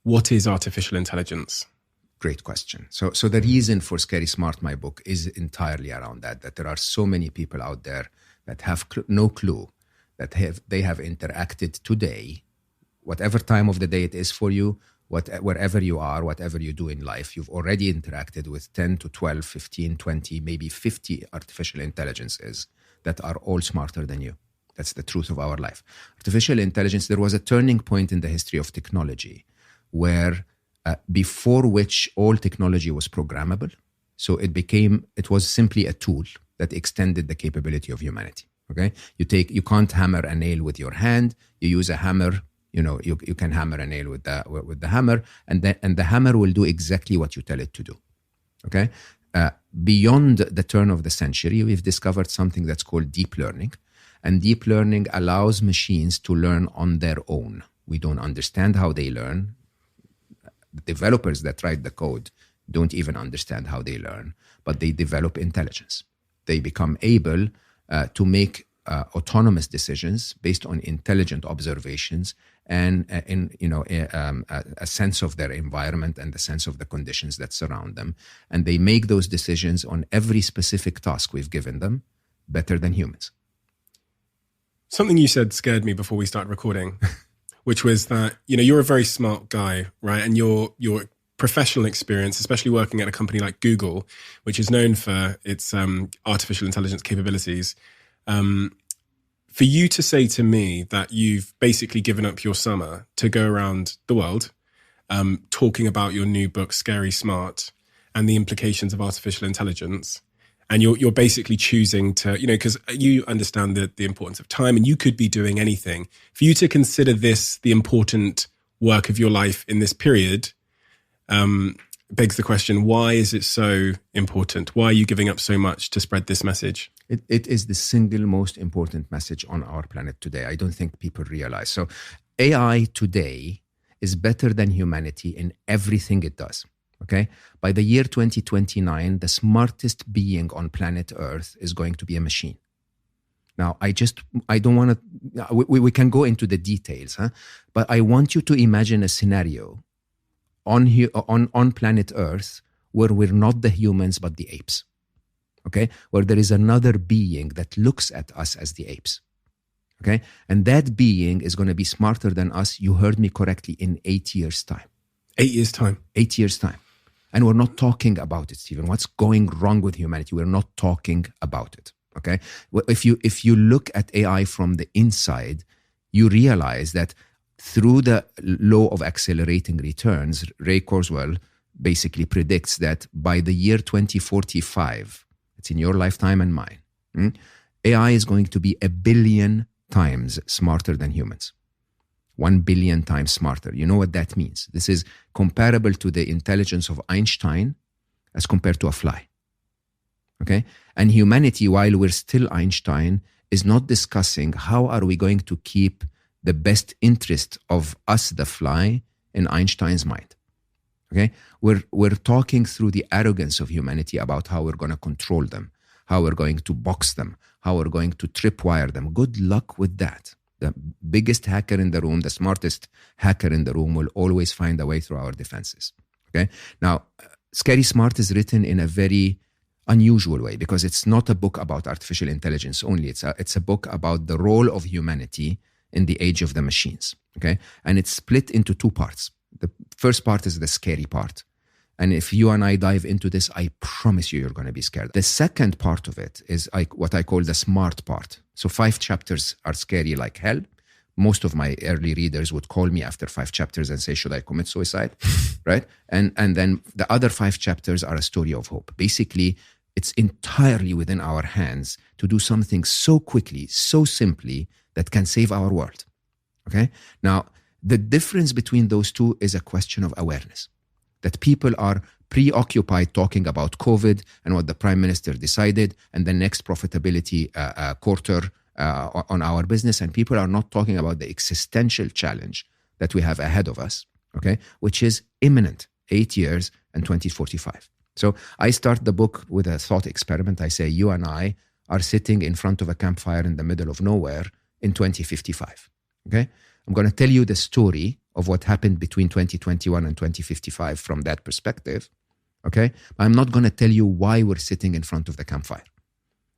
what is artificial intelligence? Great question. So the reason for Scary Smart, my book, is entirely around that there are so many people out there that have no clue that they have interacted today, whatever time of the day it is for you, wherever you are, whatever you do in life, you've already interacted with 10 to 12, 15, 20, maybe 50 artificial intelligences that are all smarter than you. That's the truth of our life. Artificial intelligence, there was a turning point in the history of technology where before which all technology was programmable. So it was simply a tool that extended the capability of humanity. Okay, you can't hammer a nail with your hand. You use a hammer. You can hammer a nail with the hammer, and the hammer will do exactly what you tell it to do. Okay, beyond the turn of the century, we've discovered something that's called deep learning, and deep learning allows machines to learn on their own. We don't understand how they learn. The developers that write the code don't even understand how they learn, but they develop intelligence. They become able to make autonomous decisions based on intelligent observations and a sense of their environment and the sense of the conditions that surround them. And they make those decisions on every specific task we've given them better than humans. Something you said scared me before we started recording, which was that, you're a very smart guy, right? And your professional experience, especially working at a company like Google, which is known for its artificial intelligence capabilities, for you to say to me that you've basically given up your summer to go around the world talking about your new book, Scary Smart, and the implications of artificial intelligence, and you're basically choosing to, because you understand the importance of time and you could be doing anything. For you to consider this the important work of your life in this period, begs the question, why is it so important? Why are you giving up so much to spread this message? It is the single most important message on our planet today. I don't think people realize. So AI today is better than humanity in everything it does. Okay? By the year 2029, the smartest being on planet Earth is going to be a machine. Now, I don't want to, we can go into the details, but I want you to imagine a scenario on planet Earth where we're not the humans, but the apes. Okay? Where there is another being that looks at us as the apes. Okay? And that being is going to be smarter than us, you heard me correctly, in 8 years' time. 8 years' time. 8 years' time. And we're not talking about it, Stephen. What's going wrong with humanity? We're not talking about it. Okay? Well, if you look at AI from the inside, you realize that through the law of accelerating returns, Ray Kurzweil basically predicts that by the year 2045, it's in your lifetime and mine, AI is going to be 1 billion times smarter than humans. 1 billion times smarter. You know what that means? This is comparable to the intelligence of Einstein as compared to a fly. Okay? And humanity, while we're still Einstein, is not discussing how are we going to keep the best interest of us, the fly, in Einstein's mind. Okay? We're talking through the arrogance of humanity about how we're going to control them, how we're going to box them, how we're going to tripwire them. Good luck with that. The biggest hacker in the room, the smartest hacker in the room will always find a way through our defenses. Okay? Now, Scary Smart is written in a very unusual way because it's not a book about artificial intelligence only. It's a book about the role of humanity in the age of the machines. Okay? And it's split into 2 parts. The first part is the scary part. And if you and I dive into this, I promise you're going to be scared. The second part of it is what I call the smart part. So 5 chapters are scary like hell. Most of my early readers would call me after 5 chapters and say, should I commit suicide? Right? And then the other 5 chapters are a story of hope. Basically, it's entirely within our hands to do something so quickly, so simply, that can save our world. Okay? Now, the difference between those two is a question of awareness. That people are preoccupied talking about COVID and what the Prime Minister decided and the next profitability quarter on our business. And people are not talking about the existential challenge that we have ahead of us, okay, which is imminent, 8 years and 2045. So I start the book with a thought experiment. I say, you and I are sitting in front of a campfire in the middle of nowhere in 2055, okay? I'm going to tell you the story of what happened between 2021 and 2055 from that perspective, okay? I'm not going to tell you why we're sitting in front of the campfire.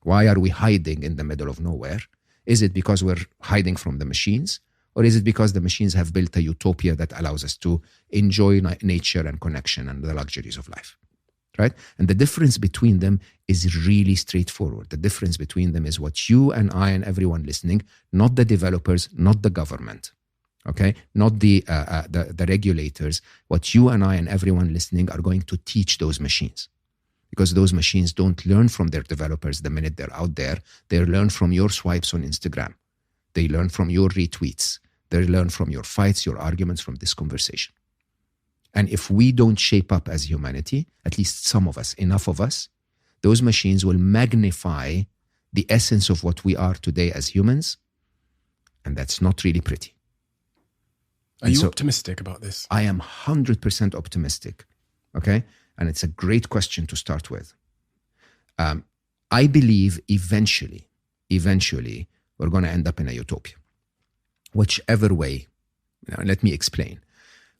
Why are we hiding in the middle of nowhere? Is it because we're hiding from the machines? Or is it because the machines have built a utopia that allows us to enjoy nature and connection and the luxuries of life, right? And the difference between them is really straightforward. The difference between them is what you and I and everyone listening, not the developers, not the government, okay, not the regulators, what you and I and everyone listening are going to teach those machines. Because those machines don't learn from their developers the minute they're out there. They learn from your swipes on Instagram. They learn from your retweets. They learn from your fights, your arguments, from this conversation. And if we don't shape up as humanity, at least some of us, enough of us, those machines will magnify the essence of what we are today as humans. And that's not really pretty. Are you optimistic about this? I am 100% optimistic. Okay? And it's a great question to start with. I believe eventually, we're going to end up in a utopia. Whichever way. Let me explain.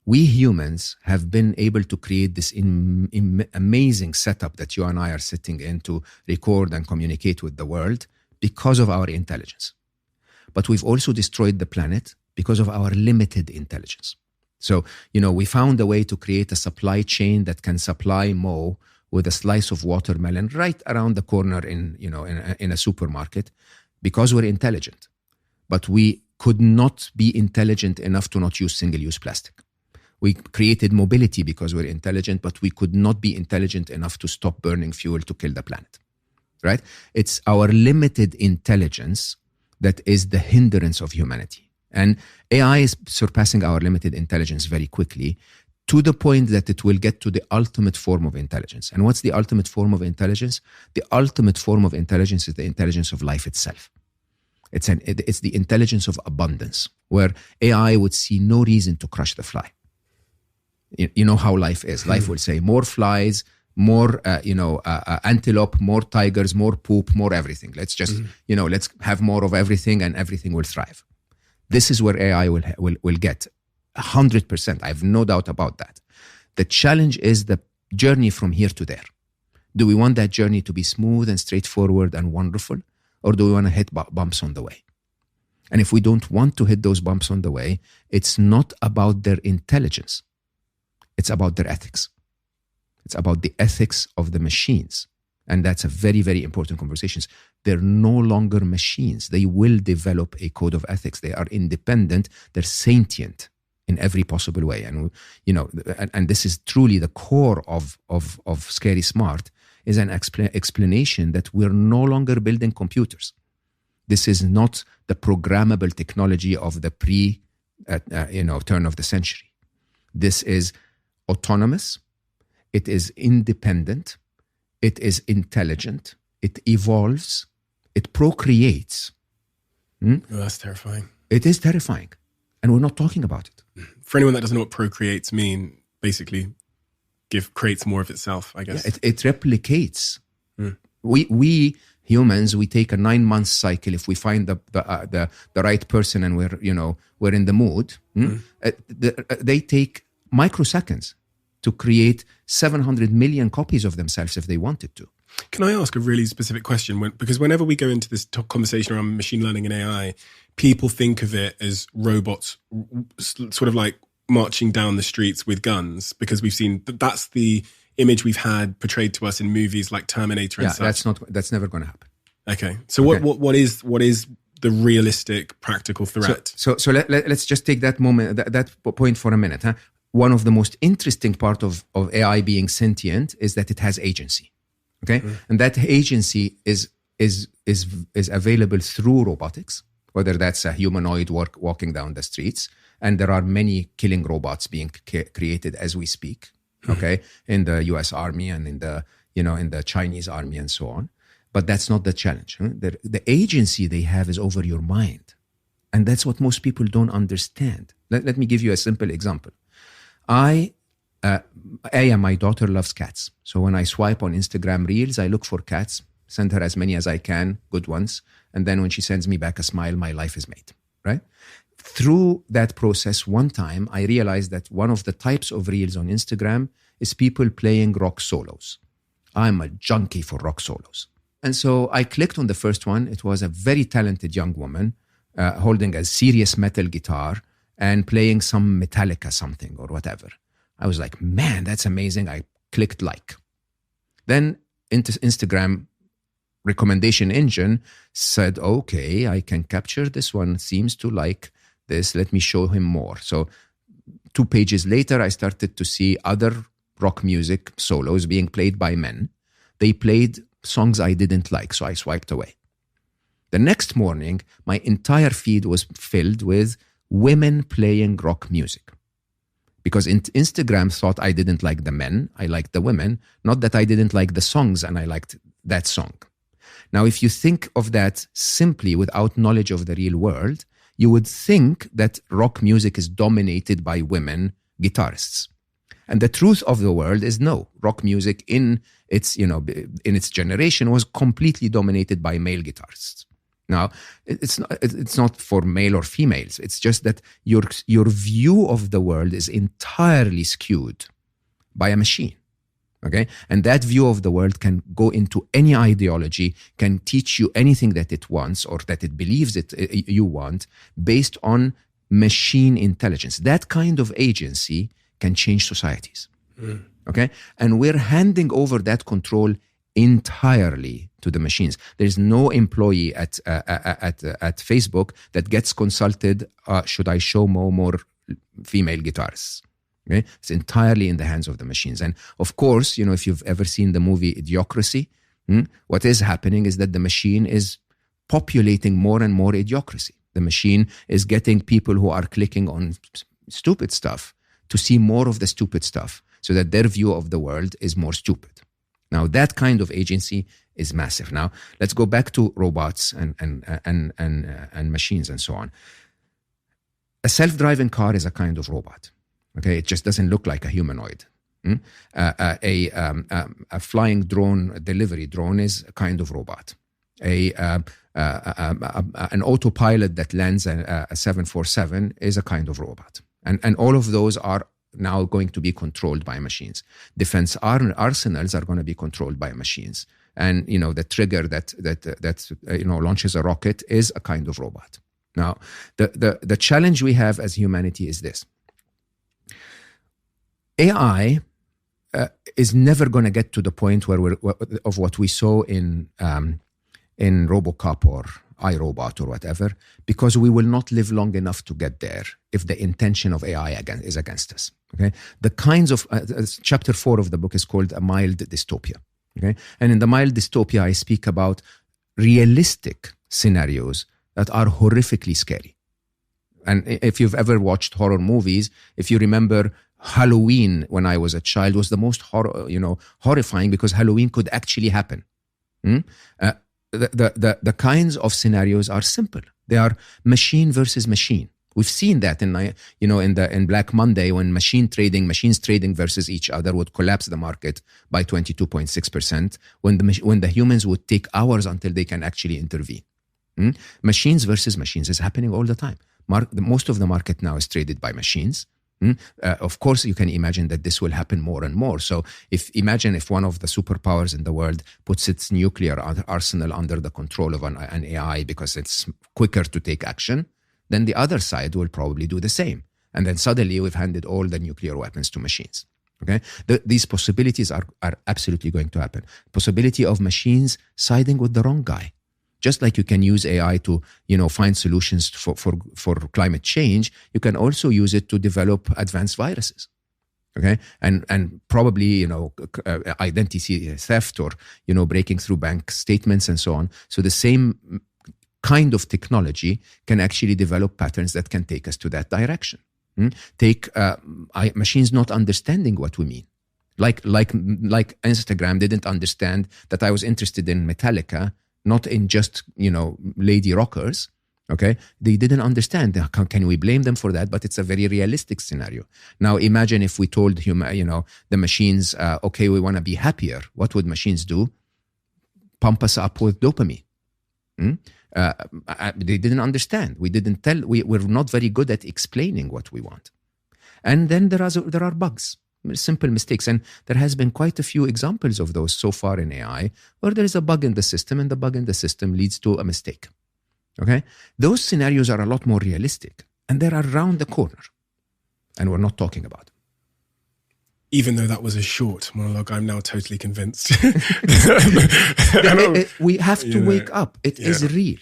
We humans have been able to create this amazing setup that you and I are sitting in to record and communicate with the world because of our intelligence. But we've also destroyed the planet because of our limited intelligence. So, we found a way to create a supply chain that can supply Mo with a slice of watermelon right around the corner in a supermarket because we're intelligent. But we could not be intelligent enough to not use single-use plastic. We created mobility because we're intelligent, but we could not be intelligent enough to stop burning fuel to kill the planet, right? It's our limited intelligence that is the hindrance of humanity. And AI is surpassing our limited intelligence very quickly, to the point that it will get to the ultimate form of intelligence. And what's the ultimate form of intelligence? The ultimate form of intelligence is the intelligence of life itself. It's the intelligence of abundance, where AI would see no reason to crush the fly. You know how life is. Life will say more flies, more antelope, more tigers, more poop, more everything. Let's just let's have more of everything, and everything will thrive. This is where AI will get 100%. I have no doubt about that. The challenge is the journey from here to there. Do we want that journey to be smooth and straightforward and wonderful? Or do we want to hit bumps on the way? And if we don't want to hit those bumps on the way, it's not about their intelligence. It's about their ethics. It's about the ethics of the machines. And that's a very, very important conversation. They're no longer machines. They will develop a code of ethics. They are independent. They're sentient in every possible way. And, and this is truly the core of Scary Smart, is an explanation that we're no longer building computers. This is not the programmable technology of the turn of the century. This is autonomous. It is independent. It is intelligent. It evolves. It procreates. Oh, that's terrifying. It is terrifying. And we're not talking about it. For anyone that doesn't know what procreates mean, basically creates more of itself, I guess. Yeah, it replicates. We humans, we take a 9-month cycle. If we find the right person and we're in the mood, they take microseconds to create 700 million copies of themselves if they wanted to. Can I ask a really specific question? Because whenever we go into this conversation around machine learning and AI, people think of it as robots sort of like marching down the streets with guns, because we've seen that's the image we've had portrayed to us in movies like Terminator and such. That's never going to happen. Okay. So what is the realistic practical threat? So let's just take that point for a minute. Huh? One of the most interesting part of AI being sentient is that it has agency. Okay? And that agency is available through robotics, whether that's a humanoid walking down the streets. And there are many killing robots being created as we speak, okay, in the U.S. Army and in the Chinese Army and so on. But that's not the challenge. Huh? The agency they have is over your mind. And that's what most people don't understand. Let me give you a simple example. My daughter loves cats. So when I swipe on Instagram Reels, I look for cats, send her as many as I can, good ones. And then when she sends me back a smile, my life is made, right? Through that process, one time I realized that one of the types of reels on Instagram is people playing rock solos. I'm a junkie for rock solos. And so I clicked on the first one. It was a very talented young woman holding a serious metal guitar and playing some Metallica something or whatever. I was like, man, that's amazing. I clicked like. Then Instagram recommendation engine said, okay, I can capture this one. Seems to like this. Let me show him more. So 2 pages later, I started to see other rock music solos being played by men. They played songs I didn't like, so I swiped away. The next morning, my entire feed was filled with women playing rock music. Because Instagram thought I didn't like the men, I liked the women, not that I didn't like the songs and I liked that song. Now, if you think of that simply without knowledge of the real world, you would think that rock music is dominated by women guitarists. And the truth of the world is no. Rock music in its generation was completely dominated by male guitarists. Now, it's not for male or females. It's just that your view of the world is entirely skewed by a machine. Okay? And that view of the world can go into any ideology, can teach you anything that it wants or that it believes you want based on machine intelligence. That kind of agency can change societies. Okay? And we're handing over that control entirely to the machines. There's no employee at Facebook that gets consulted, should I show Mo more female guitarists? Okay? It's entirely in the hands of the machines. And of course, if you've ever seen the movie Idiocracy, what is happening is that the machine is populating more and more idiocracy. The machine is getting people who are clicking on stupid stuff to see more of the stupid stuff so that their view of the world is more stupid. Now, that kind of agency is massive. Now, let's go back to robots and machines and so on. A self-driving car is a kind of robot. Okay, it just doesn't look like a humanoid. A flying drone, delivery drone, is a kind of robot. An autopilot that lands a 747 is a kind of robot. And all of those are now going to be controlled by machines. Defense arsenals are going to be controlled by machines. And, the trigger that launches a rocket is a kind of robot. Now, the challenge we have as humanity is this. AI is never going to get to the point of what we saw in RoboCop or iRobot or whatever, because we will not live long enough to get there if the intention of AI is against us. Okay, the kinds of chapter 4 of the book is called A Mild Dystopia. Okay, and in the Mild Dystopia, I speak about realistic scenarios that are horrifically scary. And if you've ever watched horror movies, if you remember, Halloween when I was a child was the most horrifying because Halloween could actually happen. The kinds of scenarios are simple. They are machine versus machine. We've seen that in Black Monday when machines trading versus each other would collapse the market by 22.6%. When the humans would take hours until they can actually intervene. Machines versus machines is happening all the time. Most of the market now is traded by machines. Of course, you can imagine that this will happen more and more. So imagine if one of the superpowers in the world puts its nuclear arsenal under the control of an AI because it's quicker to take action, then the other side will probably do the same. And then suddenly we've handed all the nuclear weapons to machines. Okay, these possibilities are absolutely going to happen. Possibility of machines siding with the wrong guy. Just like you can use AI to, find solutions for climate change, you can also use it to develop advanced viruses. Okay, and probably identity theft or breaking through bank statements and so on. So the same kind of technology can actually develop patterns that can take us to that direction. Take machines not understanding what we mean. Like Instagram didn't understand that I was interested in Metallica, not in just, lady rockers, okay? They didn't understand. Can we blame them for that? But it's a very realistic scenario. Now, imagine if we told the machines, okay, we want to be happier. What would machines do? Pump us up with dopamine. They didn't understand. We're not very good at explaining what we want. And then there are bugs. Simple mistakes. And there has been quite a few examples of those so far in AI where there is a bug in the system and the bug in the system leads to a mistake. Okay? Those scenarios are a lot more realistic and they're around the corner. And we're not talking about them. Even though that was a short monologue, I'm now totally convinced. We have to wake up. It is real.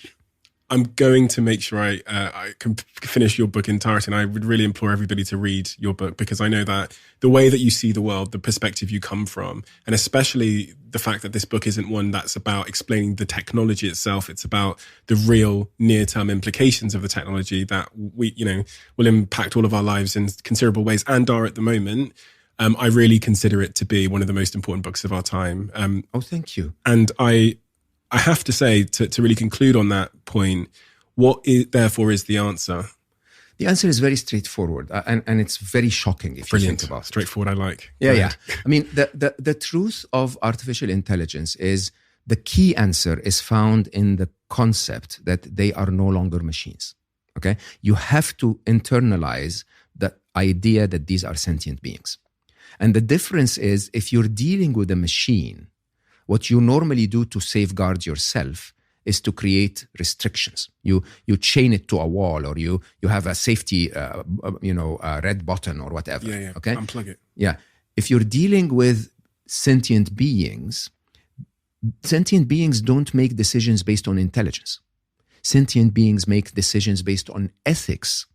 I'm going to make sure I can finish your book entirety, and I would really implore everybody to read your book because I know that the way that you see the world, the perspective you come from, and especially the fact that this book isn't one that's about explaining the technology itself, it's about the real near-term implications of the technology that will impact all of our lives in considerable ways and are at the moment. I really consider it to be one of the most important books of our time. Thank you. And I have to say, to really conclude on that point, therefore is the answer? The answer is very straightforward, and it's very shocking if Brilliant. You think about it. Straightforward, I like. Yeah. I mean, the truth of artificial intelligence is the key answer is found in the concept that they are no longer machines. Okay? You have to internalize the idea that these are sentient beings. And the difference is if you're dealing with a machine, what you normally do to safeguard yourself is to create restrictions. You chain it to a wall, or you have a safety, red button or whatever. Yeah. Okay, unplug it. Yeah. If you're dealing with sentient beings don't make decisions based on intelligence. Sentient beings make decisions based on ethics,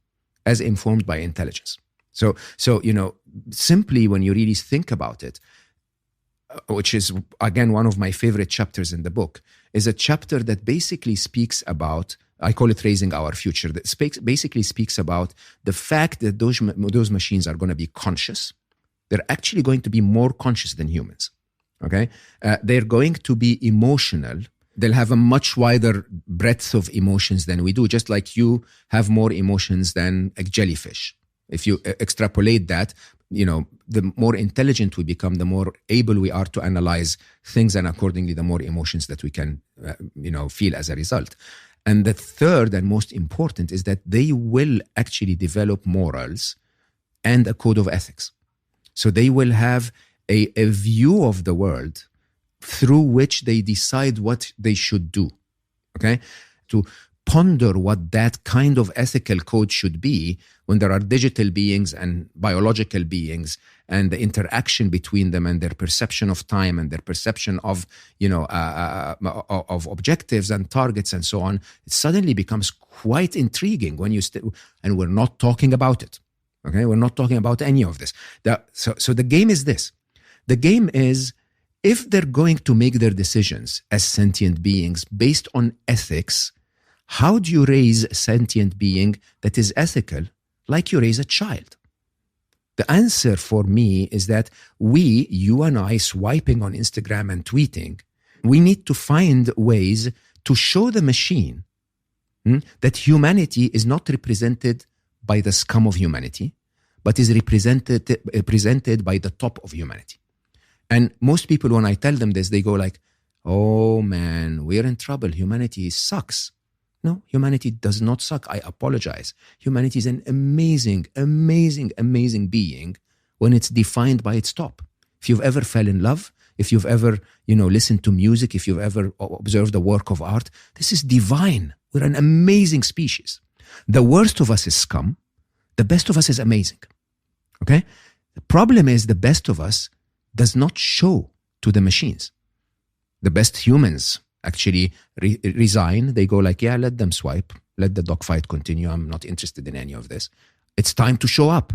as informed by intelligence. So simply when you really think about it, which is, again, one of my favorite chapters in the book, is a chapter that basically speaks about I call it Raising Our Future. That basically speaks about the fact that those machines are going to be conscious. They're actually going to be more conscious than humans. Okay, they're going to be emotional. They'll have a much wider breadth of emotions than we do, just like you have more emotions than a jellyfish. If you extrapolate that, the more intelligent we become, the more able we are to analyze things, and accordingly, the more emotions that we can, feel as a result. And the third and most important is that they will actually develop morals and a code of ethics. So they will have a view of the world through which they decide what they should do, okay? To ponder what that kind of ethical code should be when there are digital beings and biological beings, and the interaction between them and their perception of time and their perception of, of objectives and targets and so on. It suddenly becomes quite intriguing when you and we're not talking about it, okay? We're not talking about any of this. So the game is this. The game is, if they're going to make their decisions as sentient beings based on ethics, how do you raise a sentient being that is ethical like you raise a child? The answer for me is that you and I, swiping on Instagram and tweeting, we need to find ways to show the machine that humanity is not represented by the scum of humanity, but is represented by the top of humanity. And most people, when I tell them this, they go like, oh man, we're in trouble. Humanity sucks. No, humanity does not suck. I apologize. Humanity is an amazing, amazing, amazing being when it's defined by its top. If you've ever fell in love, if you've ever, listened to music, if you've ever observed a work of art, this is divine. We're an amazing species. The worst of us is scum. The best of us is amazing. Okay? The problem is the best of us does not show to the machines. The best humans actually resign. They go like, yeah, let them swipe. Let the dogfight continue. I'm not interested in any of this. It's time to show up.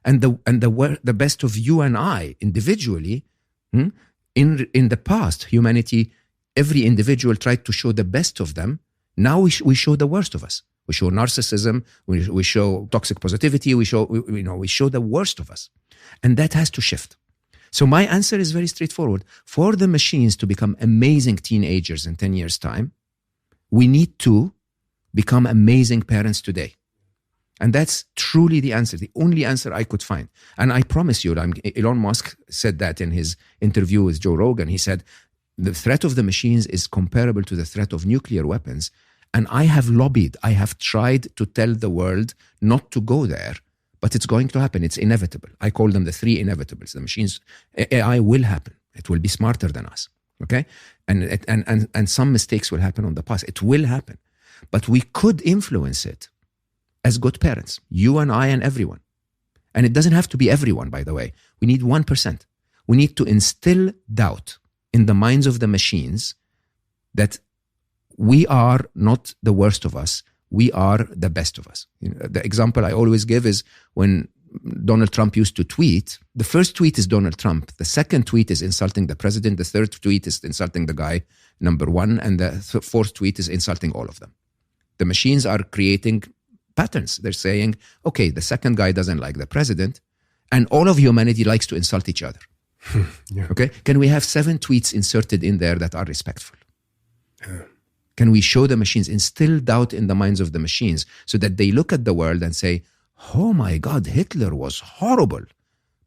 And the best of you and I individually, in the past, humanity, every individual tried to show the best of them. Now we show the worst of us. We show narcissism. We show toxic positivity. We show the worst of us. And that has to shift. So my answer is very straightforward. For the machines to become amazing teenagers in 10 years' time, we need to become amazing parents today. And that's truly the answer, the only answer I could find. And I promise you, Elon Musk said that in his interview with Joe Rogan. He said, the threat of the machines is comparable to the threat of nuclear weapons. And I have lobbied, I have tried to tell the world not to go there. But it's going to happen. It's inevitable. I call them the three inevitables. The machines, AI will happen. It will be smarter than us. Okay? And some mistakes will happen on the path. It will happen. But we could influence it as good parents. You and I and everyone. And it doesn't have to be everyone, by the way. We need 1%. We need to instill doubt in the minds of the machines that we are not the worst of us. We are the best of us. The example I always give is when Donald Trump used to tweet, the first tweet is Donald Trump. The second tweet is insulting the president. The third tweet is insulting the guy, number one. And the fourth tweet is insulting all of them. The machines are creating patterns. They're saying, okay, the second guy doesn't like the president, and all of humanity likes to insult each other. Yeah. Okay? Can we have 7 tweets inserted in there that are respectful? Can we show the machines, instill doubt in the minds of the machines so that they look at the world and say, oh my God, Hitler was horrible.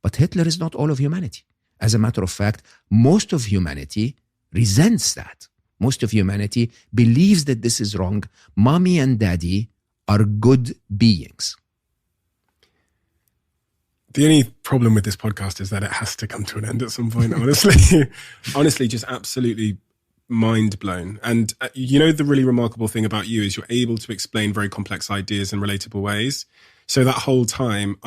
But Hitler is not all of humanity. As a matter of fact, most of humanity resents that. Most of humanity believes that this is wrong. Mommy and daddy are good beings. The only problem with this podcast is that it has to come to an end at some point, honestly. Honestly, just absolutely mind blown. And the really remarkable thing about you is you're able to explain very complex ideas in relatable ways. So that whole time,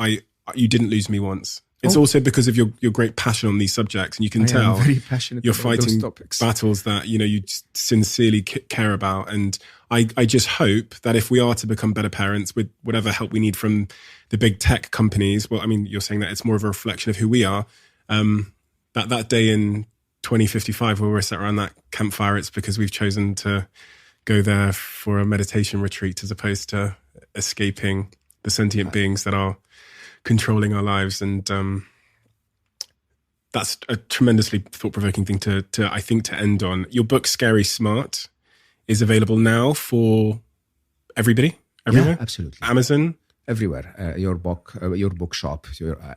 you didn't lose me once. It's also because of your great passion on these subjects, and you can tell very passionate you're about fighting those topics. battles that you sincerely care about. And I just hope that if we are to become better parents with whatever help we need from the big tech companies, well, I mean, you're saying that it's more of a reflection of who we are. That day in 2055 where we're sat around that campfire, it's because we've chosen to go there for a meditation retreat as opposed to escaping the sentient beings that are controlling our lives. And that's a tremendously thought-provoking thing to I think to end on. Your book, Scary Smart, is available now for everybody, everywhere? Yeah, absolutely. Amazon? Everywhere. Your bookshop,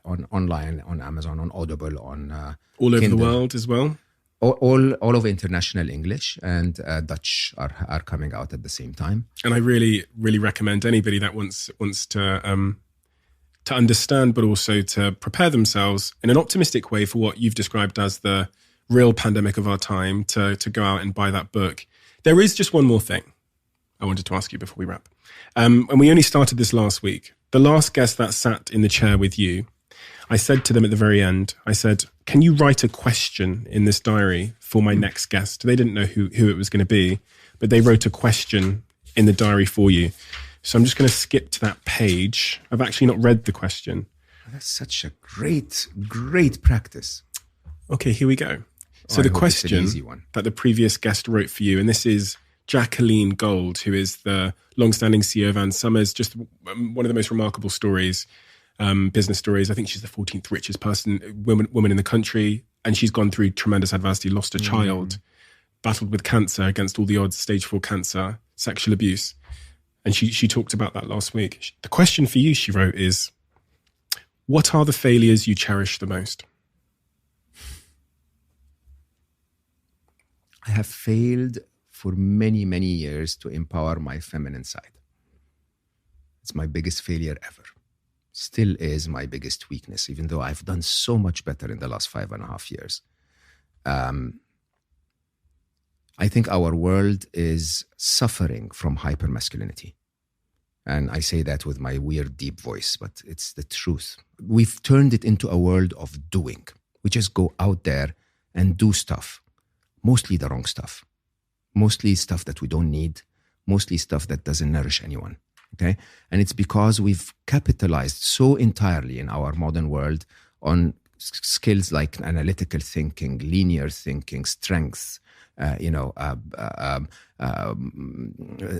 online, on Amazon, on Audible, on all over Kindle. The world as well? All of international English and Dutch are coming out at the same time. And I really, really recommend anybody that wants to understand, but also to prepare themselves in an optimistic way for what you've described as the real pandemic of our time, to go out and buy that book. There is just one more thing I wanted to ask you before we wrap. And we only started this last week. The last guest that sat in the chair with you, I said to them at the very end, I said, can you write a question in this diary for my next guest? They didn't know who it was going to be, but they wrote a question in the diary for you. So I'm just going to skip to that page. I've actually not read the question. That's such a great practice. Okay, here we go. So the question that the previous guest wrote for you, and this is Jacqueline Gold, who is the long-standing CEO of Ann Summers, just one of the most remarkable stories, business stories. I think she's the 14th richest woman in the country, and she's gone through tremendous adversity, lost a child, battled with cancer against all the odds, stage 4 cancer, sexual abuse. And she talked about that last week. The question for you, she wrote, is, what are the failures you cherish the most? I have failed for many, many years to empower my feminine side. It's my biggest failure ever. Still is my biggest weakness, even though I've done so much better in the last 5.5 years. I think our world is suffering from hypermasculinity. And I say that with my weird, deep voice, but it's the truth. We've turned it into a world of doing. We just go out there and do stuff. Mostly the wrong stuff. Mostly stuff that we don't need. Mostly stuff that doesn't nourish anyone. Okay? And it's because we've capitalized so entirely in our modern world on skills like analytical thinking, linear thinking, strength,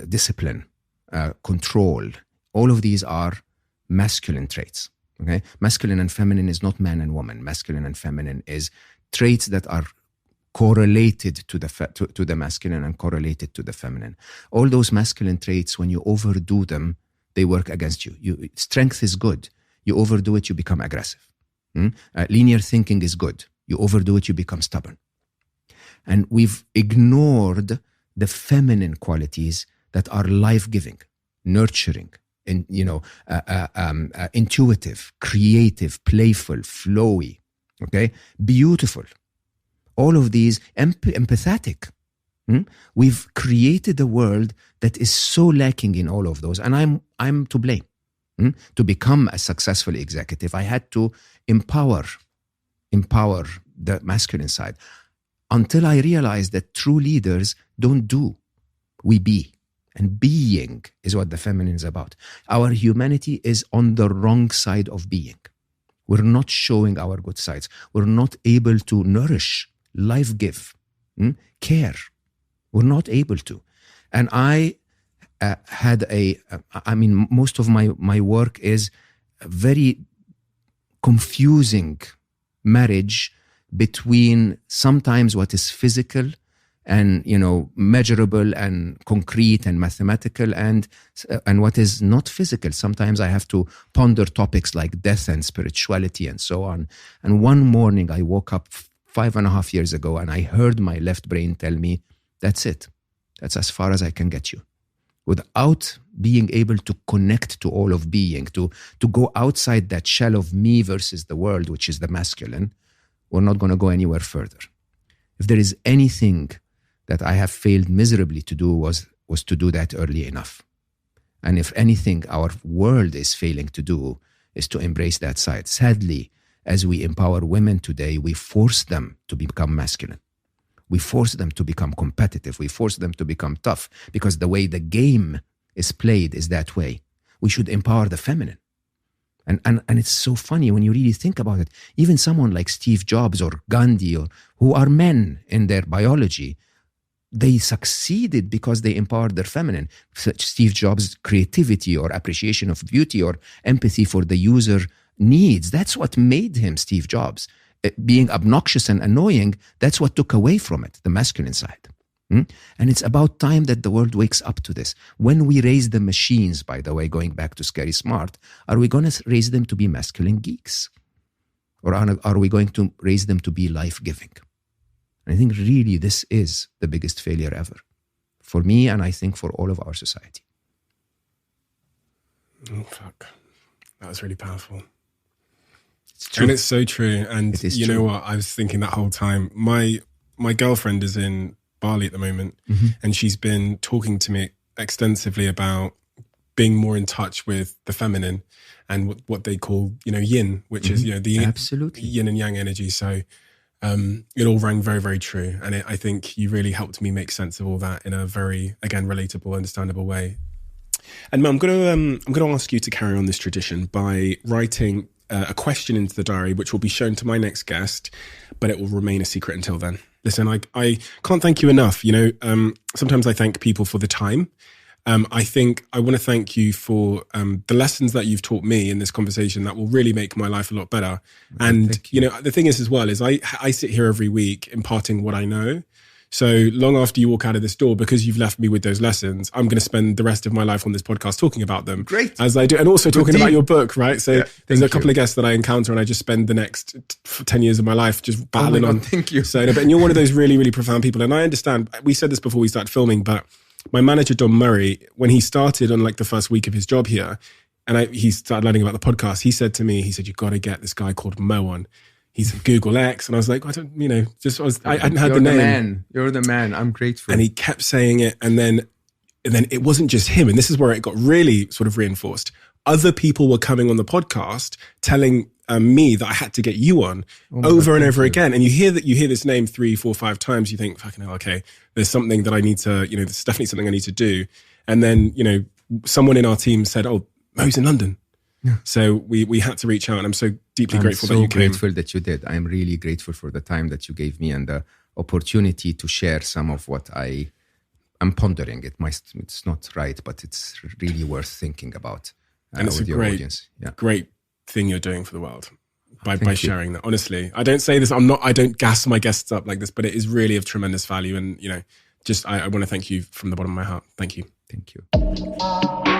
discipline, control. All of these are masculine traits. Okay? Masculine and feminine is not man and woman. Masculine and feminine is traits that are correlated to the masculine and correlated to the feminine. All those masculine traits, when you overdo them, they work against you. Strength is good. You overdo it, you become aggressive. Linear thinking is good. You overdo it, you become stubborn. And we've ignored the feminine qualities that are life-giving, nurturing, and intuitive, creative, playful, flowy, okay, beautiful. All of these, empathetic. We've created a world that is so lacking in all of those, and I'm to blame. To become a successful executive, I had to empower the masculine side, until I realized that true leaders don't do, we be. And being is what the feminine is about. Our humanity is on the wrong side of being. We're not showing our good sides. We're not able to nourish, life give, care. We're not able to. And I had most of my work is a very confusing marriage between sometimes what is physical and, measurable and concrete and mathematical and what is not physical. Sometimes I have to ponder topics like death and spirituality and so on. And one morning I woke up 5.5 years ago and I heard my left brain tell me, that's it. That's as far as I can get you. Without being able to connect to all of being, to go outside that shell of me versus the world, which is the masculine, we're not going to go anywhere further. If there is anything that I have failed miserably to do was to do that early enough. And if anything our world is failing to do is to embrace that side. Sadly, as we empower women today, we force them to become masculine. We force them to become competitive. We force them to become tough because the way the game is played is that way. We should empower the feminine. And it's so funny when you really think about it. Even someone like Steve Jobs or Gandhi, who are men in their biology, they succeeded because they empowered their feminine. Such Steve Jobs' creativity or appreciation of beauty or empathy for the user needs. That's what made him Steve Jobs. Being obnoxious and annoying, that's what took away from it, the masculine side. And it's about time that the world wakes up to this. When we raise the machines, by the way, going back to Scary Smart, are we going to raise them to be masculine geeks? Or are we going to raise them to be life-giving? I think really this is the biggest failure ever. For me, and I think for all of our society. Oh, fuck. That was really powerful. It's true. And it's so true. And you true. know what? I was thinking that whole time. My girlfriend is in Bali at the moment, and she's been talking to me extensively about being more in touch with the feminine and what they call, yin, which is, the Absolutely. yin and yang energy. So it all rang very, very true. And I think you really helped me make sense of all that in a very, again, relatable, understandable way. And Mo, I'm going to ask you to carry on this tradition by writing a question into the diary, which will be shown to my next guest, but it will remain a secret until then. Listen, I can't thank you enough. Sometimes I thank people for the time. I think I want to thank you for the lessons that you've taught me in this conversation that will really make my life a lot better. And, the thing is as well is I sit here every week imparting what I know. So long after you walk out of this door, because you've left me with those lessons, I'm going to spend the rest of my life on this podcast talking about them. Great. As I do. And also talking about your book, right? So there's a couple you. of guests that I encounter and I just spend the next 10 years of my life just battling on. Thank you. So, and you're one of those really, really profound people. And I understand, we said this before we started filming, but my manager, Don Murray, when he started on like the first week of his job here, and he started learning about the podcast, he said to me, you've got to get this guy called Mo on. He's Google X. And I was like, I hadn't had the name. You're the man. I'm grateful. And he kept saying it. And then it wasn't just him. And this is where it got really sort of reinforced. Other people were coming on the podcast telling me that I had to get you on over and over again. And you hear this name 3, 4, 5 times. You think, fucking hell, okay, there's something that I need to, there's definitely something I need to do. And then, someone in our team said, oh, Mo's in London. Yeah. So we had to reach out, and I'm so deeply grateful that you came. I'm so grateful that you did. I'm really grateful for the time that you gave me and the opportunity to share some of what I'm pondering. It's not right, but it's really worth thinking about. And it's with a your audience. great thing you're doing for the world by sharing that. Honestly, I don't say this. I don't gas my guests up like this, but it is really of tremendous value. And I want to thank you from the bottom of my heart. Thank you. Thank you.